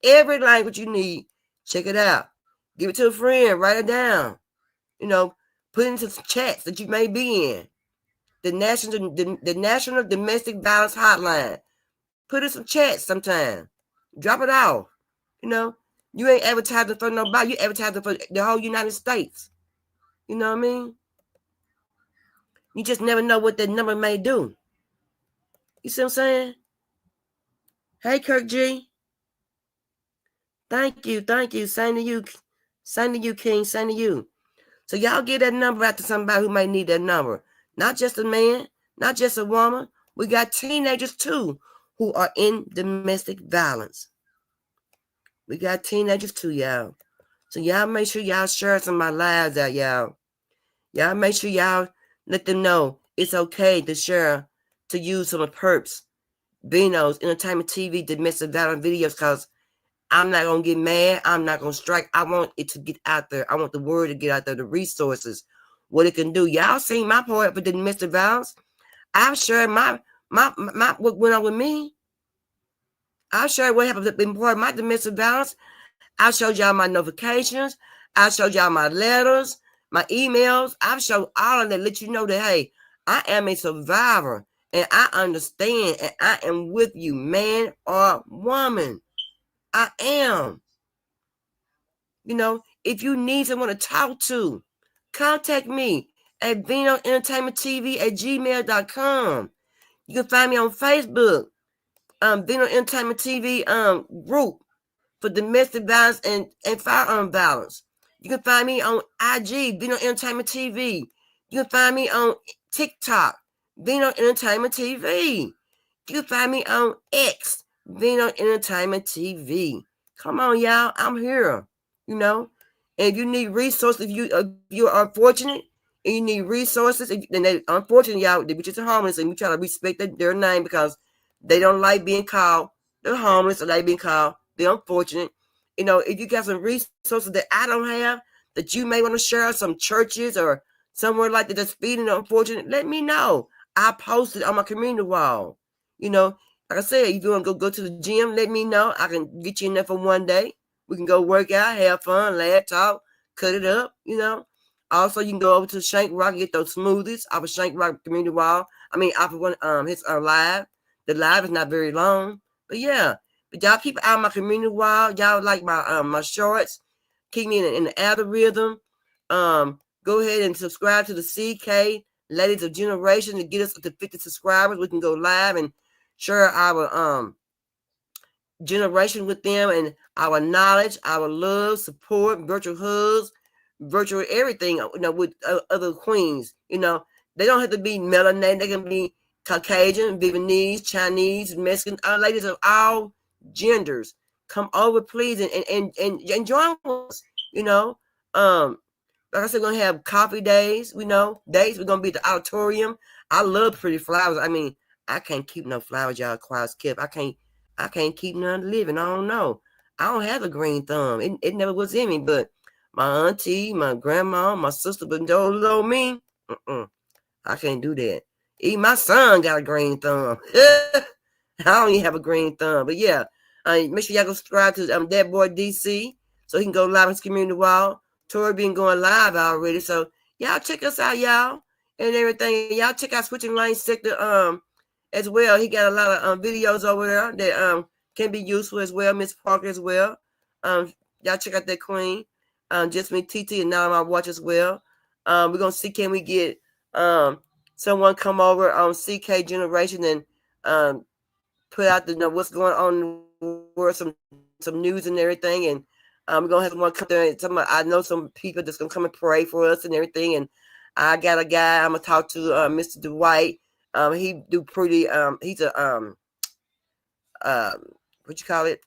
Every language you need. Check it out. Give it to a friend. Write it down. Put it into some chats that you may be in. The National Domestic Violence Hotline. Put in some chats sometime. Drop it off. You ain't advertising for nobody. You advertising for the whole United States. You know what I mean? You just never know what that number may do. You see what I'm saying? Hey, Kirk G. Thank you. Same to you. Same to you, King. Same to you. So y'all get that number out to somebody who might need that number. Not just a man, not just a woman. We got teenagers too who are in domestic violence. We got teenagers too, y'all. So y'all make sure y'all share some of my lives out, y'all. Y'all make sure y'all let them know it's okay to share, to use some of Perps, Beano's, Entertainment TV, domestic violence videos, because I'm not going to get mad. I'm not going to strike. I want it to get out there. I want the word to get out there, the resources, what it can do. Y'all seen my part for the domestic violence. I've shared my what went on with me. I've shared what happened in part of my domestic violence. I showed y'all my notifications. I showed y'all my letters, my emails. I've showed all of that, let you know that, hey, I am a survivor, and I understand, and I am with you, man or woman. I am. You know, if you need someone to talk to, contact me at VinoEntertainmentTV@gmail.com. You can find me on Facebook, Vino Entertainment TV group for domestic violence and firearm violence. You can find me on IG, Vino Entertainment TV. You can find me on TikTok, Vino Entertainment TV. You can find me on X, Vino Entertainment TV. Come on, y'all. I'm here. You know, and if you need resources, if you are unfortunate and you need resources, and they unfortunate, y'all, they be just homeless, and we try to respect their name because they don't like being called the homeless or they being called the unfortunate. You know, if you got some resources that I don't have that you may want to share, some churches or somewhere like that that's feeding the unfortunate, let me know. I post it on my community wall. You know, like I said, if you want to go to the gym, let me know. I can get you in there for one day. We can go work out, have fun, laugh, talk, cut it up, you know. Also, you can go over to Shank Rock and get those smoothies off of Shank Rock community wall. I mean, off of one his live. The live is not very long, but yeah. But y'all keep out my community wall. Y'all like my shorts. Keep me in the algorithm. Go ahead and subscribe to the CK Ladies of Generation to get us up to 50 subscribers. We can go live and share our generation with them and our knowledge, our love, support, virtual hugs, virtual everything, you know, with other queens. You know, they don't have to be melanated. They can be Caucasian, Vietnamese, Chinese, Mexican, ladies of all genders. Come over, please, and join us. You know, like I said, we're gonna have coffee days. We know days. We're gonna be at the auditorium. I love pretty flowers. I mean, I can't keep no flowers, y'all. Quiet kept. I can't keep none living. I don't know. I don't have a green thumb. It never was in me, but my auntie, my grandma, my sister, but don't know me. I can't do that. Even my son got a green thumb. I don't even have a green thumb. But yeah, make sure y'all go subscribe to that boy DC so he can go live on his community wall. Tori been going live already. So y'all check us out, y'all, and everything. Y'all check out Switching Lane Sector as well. He got a lot of videos over there that can be useful as well. Miss Parker as well. Y'all check out that queen. Just me, TT, and now my watch as well. We're gonna see, can we get someone come over on CK Generation and put out the what's going on in the world, some news and everything, and we're gonna have someone come there and I know some people that's gonna come and pray for us and everything. And I got a guy I'm gonna talk to, Mr. Dwight. He do pretty. He's a what you call it?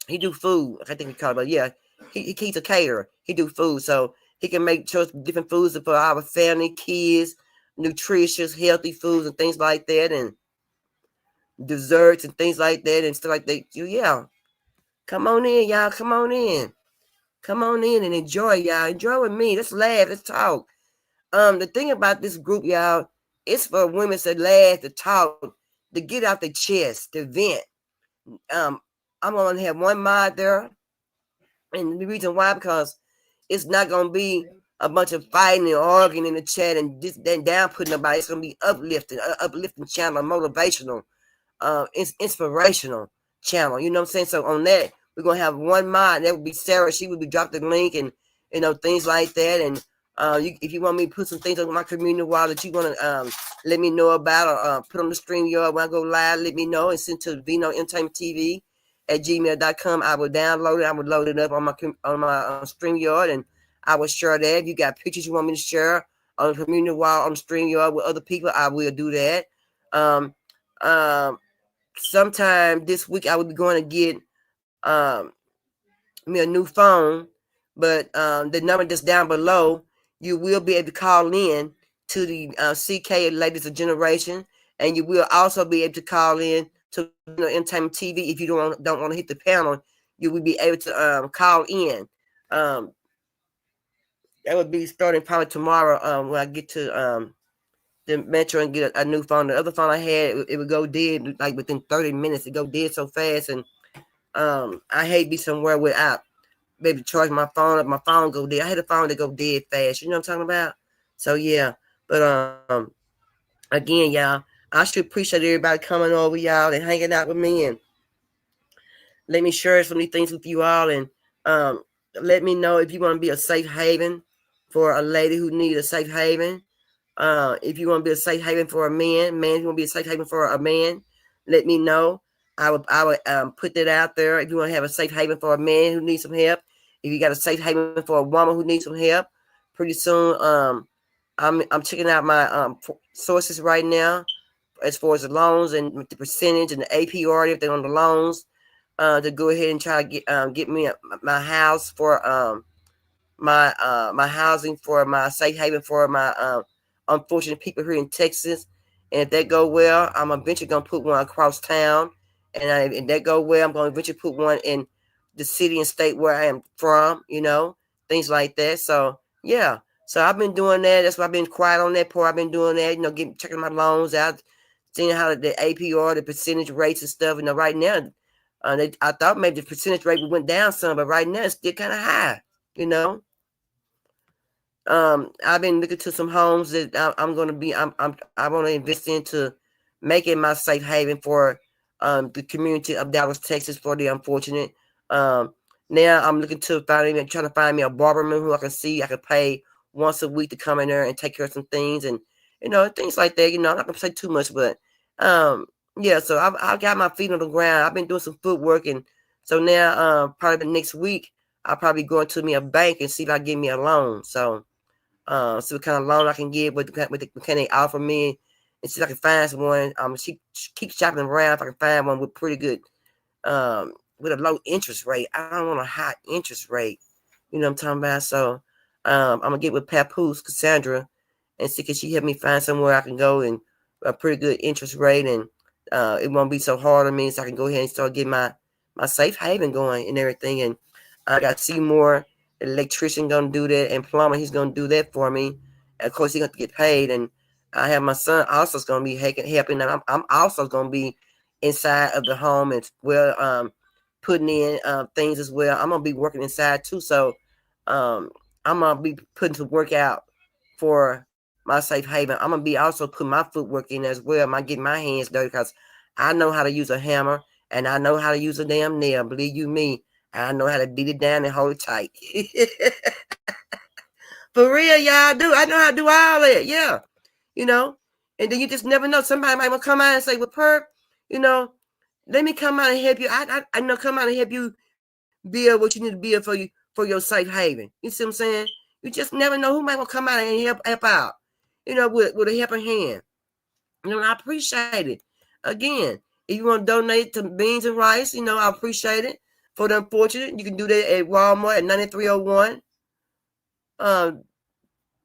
He do food. I think he call it, but yeah, he's a caterer. He do food, so he can make choice different foods for our family, kids, nutritious, healthy foods and things like that, and desserts and things like that and stuff like that. Yeah, come on in, y'all. Come on in. Come on in and enjoy, y'all. Enjoy with me. Let's laugh. Let's talk. The thing about this group, y'all, it's for women to laugh, to talk, to get out the chest, to vent. I'm gonna have one mod there, and the reason why, because it's not gonna be a bunch of fighting and arguing in the chat and just then down putting nobody. It's gonna be uplifting channel, motivational, inspirational channel. You know what I'm saying? So on that, we're gonna have one mod. That would be Sarah. She would be dropping the link and things like that. And if you want me to put some things on my community wall that you want to let me know about, or put on the stream yard when I go live, let me know and send to Vino Entertainment TV at gmail.com. I will download it. I will load it up on my stream yard, and I will share that. If you got pictures you want me to share on the community wall on the stream yard with other people, I will do that. Sometime this week I will be going to get me a new phone, but the number that's down below, you will be able to call in to the CK Ladies of Generation, and you will also be able to call in to Entertainment TV. If you don't want to hit the panel, you will be able to call in. That would be starting probably tomorrow when I get to the metro and get a new phone. The other phone I had, it would go dead like within 30 minutes. It go dead so fast, and I hate to be somewhere without maybe charge my phone up. My phone go dead. I had a phone that go dead fast. You know what I'm talking about? So yeah, but again, y'all, I should appreciate everybody coming over, y'all, and hanging out with me, and let me share some of these things with you all, and let me know if you want to be a safe haven for a lady who needs a safe haven. If you want to be a safe haven for a man, if you want to be a safe haven for a man, let me know. I would put that out there. If you want to have a safe haven for a man who needs some help, if you got a safe haven for a woman who needs some help, pretty soon I'm checking out my sources right now as far as the loans and the percentage and the APR if they're on the loans, to go ahead and try to get me my house for my housing for my safe haven for my unfortunate people here in Texas. And if that go well, I'm eventually gonna put one across town. And if that go well, I'm gonna eventually put one in the city and state where I am from, things like that. So yeah. So I've been doing that. That's why I've been quiet on that part. I've been doing that, checking my loans out, seeing how the APR, the percentage rates and stuff. Right now, I thought maybe the percentage rate went down some, but right now it's still kind of high. I've been looking to some homes that I want to invest into making my safe haven for the community of Dallas, Texas, for the unfortunate. Now I'm looking to trying to find me a barberman who I can pay once a week to come in there and take care of some things, and things like that. I'm not gonna say too much, but yeah. So I've got my feet on the ground. I've been doing some footwork, and so now probably the next week I'll probably go into me a bank and see if I can get me a loan. So see what kind of loan I can get, what can they offer me, and see if I can find someone. She keeps shopping around if I can find one with pretty good, with a low interest rate. I don't want a high interest rate. You know what I'm talking about? So I'm gonna get with Papoose, Cassandra, and see can she help me find somewhere I can go and a pretty good interest rate, and it won't be so hard on me, so I can go ahead and start getting my safe haven going and everything. And I got Seymour, electrician, gonna do that, and plumber, he's gonna do that for me. And of course, he's gonna get paid, and I have my son also gonna be helping. And I'm also gonna be inside of the home as well, putting in things as well. I'm gonna be working inside too, so I'm gonna be putting some work out for my safe haven. I'm gonna be also putting my footwork in as well. I'm getting my hands dirty because I know how to use a hammer and I know how to use a damn nail. Believe you me, I know how to beat it down and hold it tight. For real, y'all, I do. I know how to do all that. Yeah. And then you just never know. Somebody might come out and say, well, Perp, let me come out and help you. I know, come out and help you build what you need to build for your safe haven. You see what I'm saying? You just never know who might come out and help out, with a helping hand. I appreciate it. Again, if you want to donate to beans and rice, I appreciate it. For the unfortunate, you can do that at Walmart at 9301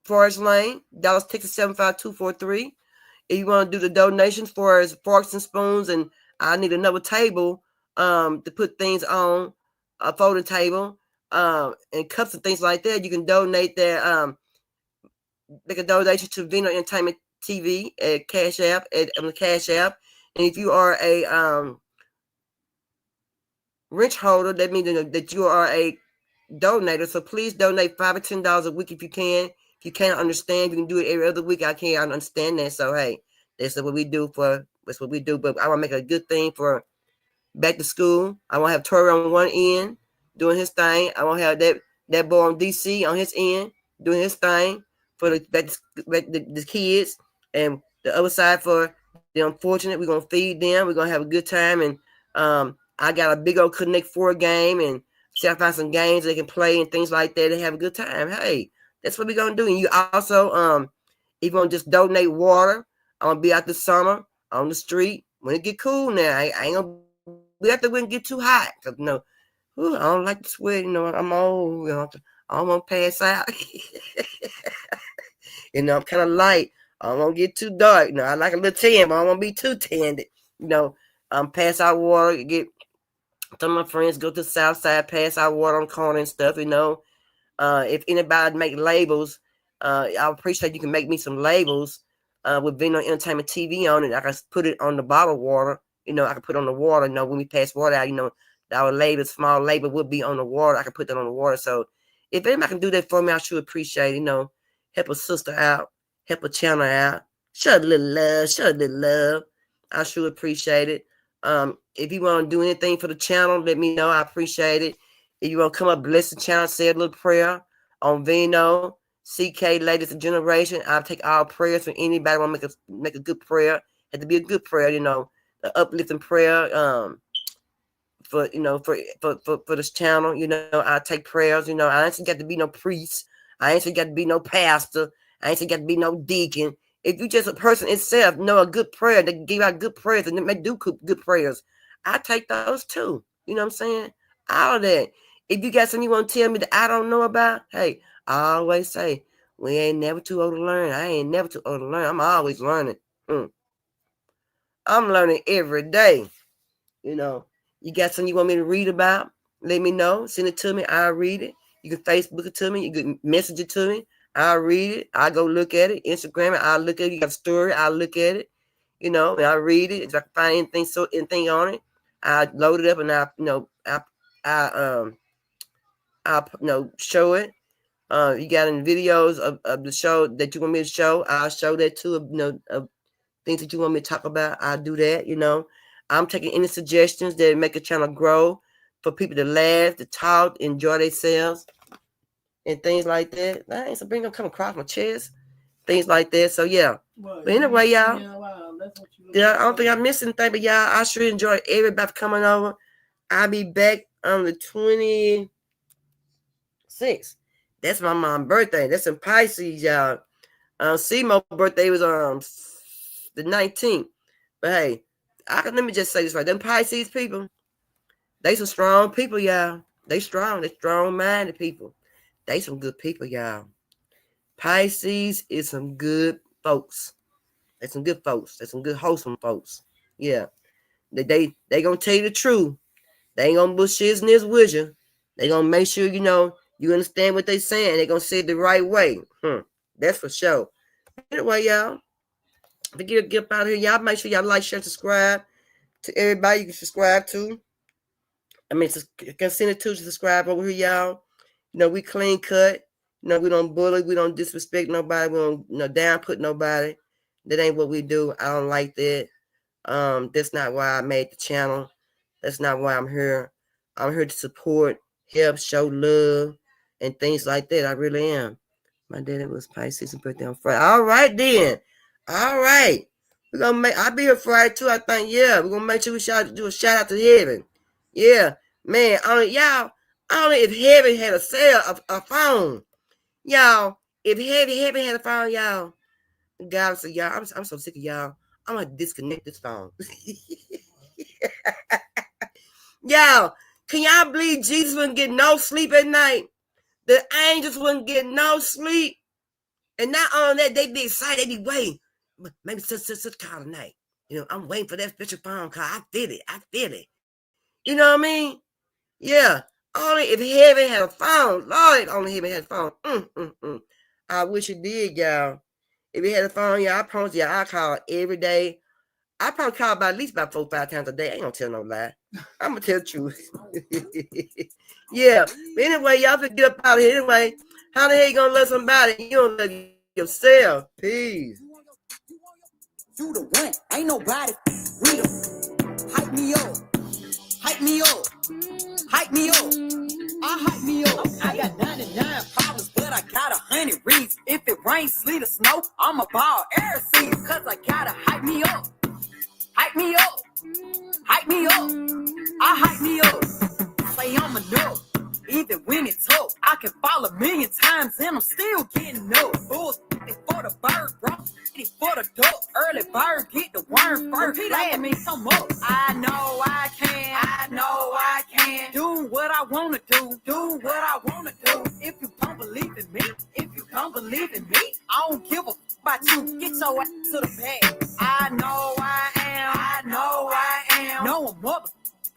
Forest Lane, Dallas, Texas 75243. If you want to do the donations for as forks and spoons, and I need another table to put things on, a folding table, and cups and things like that, you can donate that. Make a donation to Vino Entertainment TV at Cash App, on the Cash App. And if you are a rent holder, that means that you are a donator. So please donate $5 or $10 a week if you can. If you can't understand, you can do it every other week. I can't understand that. So hey, that's what we do. But I want to make a good thing for back to school. I want to have Tori on one end doing his thing. I want to have that boy on DC on his end doing his thing for the kids, and the other side for the unfortunate. We're gonna feed them. We're gonna have a good time, and I got a big old Connect 4 game, and see if I find some games they can play and things like that. They have a good time. Hey, that's what we're gonna do. And you also, if you want to just donate water, I'm gonna be out this summer on the street when it get cool. Now I ain't gonna be out there when it get too hot. Cause I don't like to sweat. I'm old. I don't want to pass out. I'm kind of light. I don't want to get too dark. I like a little tan, but I don't want to be too tanned. Pass out water. Get some of my friends go to the south side, pass out water on the corner and stuff. If anybody make labels, I appreciate you can make me some labels with Vino Entertainment TV on it. I can put it on the bottled water. I can put on the water. When we pass water out, our label, small label, would be on the water. I can put that on the water. So if anybody can do that for me, I should appreciate it. Help a sister out, help a channel out. Show a little love. Show a little love. I sure appreciate it. If you want to do anything for the channel, let me know. I appreciate it. If you want to come up, bless the channel, say a little prayer on Vino, CK, Latest Generation. I'll take all prayers from anybody want to make a good prayer. It has to be a good prayer, an uplifting prayer. For this channel, I take prayers. I ain't got to be no priest. I ain't got to be no pastor. I ain't got to be no deacon. If you just a person itself, know a good prayer, they give out good prayers and they do good prayers. I take those too. You know what I'm saying? All of that. If you got something you want to tell me that I don't know about, hey, I always say, we ain't never too old to learn. I ain't never too old to learn. I'm always learning. I'm learning every day. You got something you want me to read about, let me know. Send it to me. I'll read it. You can Facebook it to me. You can message it to me. I'll read it. I'll go look at it. Instagram it. I'll look at it. You got a story. I'll look at it. And I'll read it. If I can find anything on it, I'll load it up and I'll show it. You got any videos of the show that you want me to show, I'll show that too. Of things that you want me to talk about, I'll do that. I'm taking any suggestions that make a channel grow for people to laugh, to talk, enjoy themselves, and things like that. That ain't something gonna come across my chest. Things like that. So yeah. But anyway, y'all. I don't think I missed anything, but y'all, I sure enjoy everybody coming over. I'll be back on the 26th. That's my mom's birthday. That's in Pisces, y'all. Seymour's birthday was the 19th. But hey, let me just say this right. Them Pisces people, they some strong people, y'all. They strong-minded people. They some good people, y'all. Pisces is some good folks. They some good folks. They some good wholesome folks. Yeah. They gonna tell you the truth. They ain't gonna bullshit this with you. They gonna make sure you understand what they saying. They gonna say it the right way. That's for sure. Anyway, y'all. To get up out of here, y'all make sure y'all like, share, subscribe to everybody you can subscribe to. Can send it to subscribe over here, y'all. We clean cut. We don't bully. We don't disrespect nobody. We don't down put nobody. That ain't what we do. I don't like that. That's not why I made the channel. That's not why I'm here. I'm here to support, help, show love, and things like that. I really am. My daddy was Pisces and birthday on Friday. All right, then. All right. I'll be here Friday too, I think. Yeah, we're gonna make sure we do a shout out to heaven. Yeah, man. Only if heaven had a phone. Y'all, if heaven had a phone, y'all. God said, y'all, I'm so sick of y'all. I'm gonna disconnect this phone. Y'all, can y'all believe Jesus wouldn't get no sleep at night? The angels wouldn't get no sleep. And not only that, they be excited, they be waiting. Maybe such call tonight. I'm waiting for that special phone call. I feel it. You know what I mean? Yeah. Only if heaven had a phone. Lord, only heaven had a phone. I wish it did, y'all. If it had a phone, y'all, I promise y'all, I call every day. I probably call at least 4 or 5 times a day. I ain't gonna tell no lie. I'm gonna tell the truth. Yeah. But anyway, y'all can get up out of here. Anyway, how the hell you gonna love somebody? You don't love yourself. Peace. You the one. Ain't nobody. We the hype me up. Hype me up. Hype me up. Hype me up. I got 99 problems, but I got 100 reasons. If it rains, sleet, or snow, I'ma ball air season. Cause I gotta hype me up. Hype me up. Hype me up. Hype me up. Say I'm enough. Even when it's tough, I can fall 1,000,000 times and I'm still getting up. Bulls for the bird, bro. For the duck. Early bird, get the worm first. Let me come up. I know I can. I know I can. Do what I wanna do. Do what I wanna do. If you don't believe in me, I don't give a about you. Get your ass to the bag. I know I am. I know I am. No, I'm mother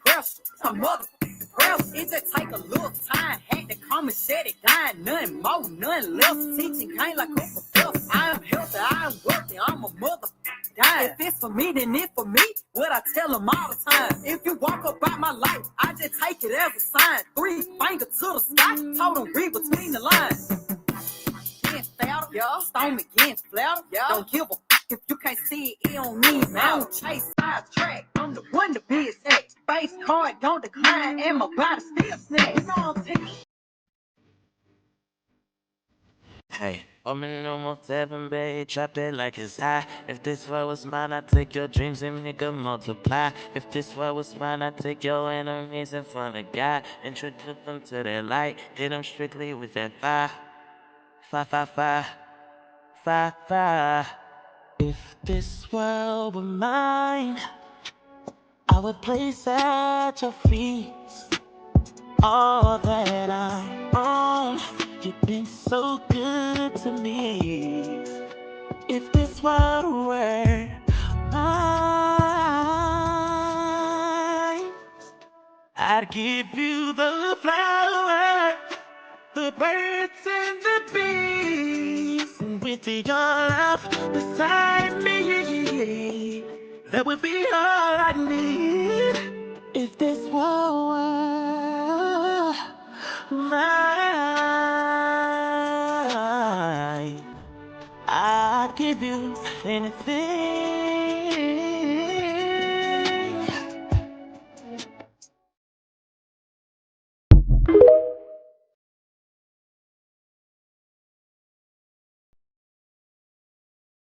pressure. I'm mother pressure. It just take a little time. Had to come and set it down. Nothing more, nothing less. Teaching kind like a professor. I am healthy. I am worthy. I'm a mother. If it's for me, then it's for me. What I tell them all the time. If you walk about my life, I just take it as a sign. 3 fingers to the sky. Told them read between the lines. Getting fatter, yeah. Stomach getting flatter, yeah. Don't give a If you can't see it, it don't mean I don't chase size track. I'm the one to be exact. Face card don't decline, and my body still snack. You know I'm taking. Hey, I'm in almost 7, babe, drop it like it's high. If this world was mine, I'd take your dreams and make them multiply. If this world was mine, I'd take your enemies in front of God. Introduce them to their light, hit them strictly with that fire. Fire, fire, fire, fire, fire. If this world were mine, I would place at your feet all that I own. You've been so good to me. If this world were mine, I'd give you the flowers, the birds and the bees. And with your love beside me, that would be all I need. If this world were mine, I'd give you anything.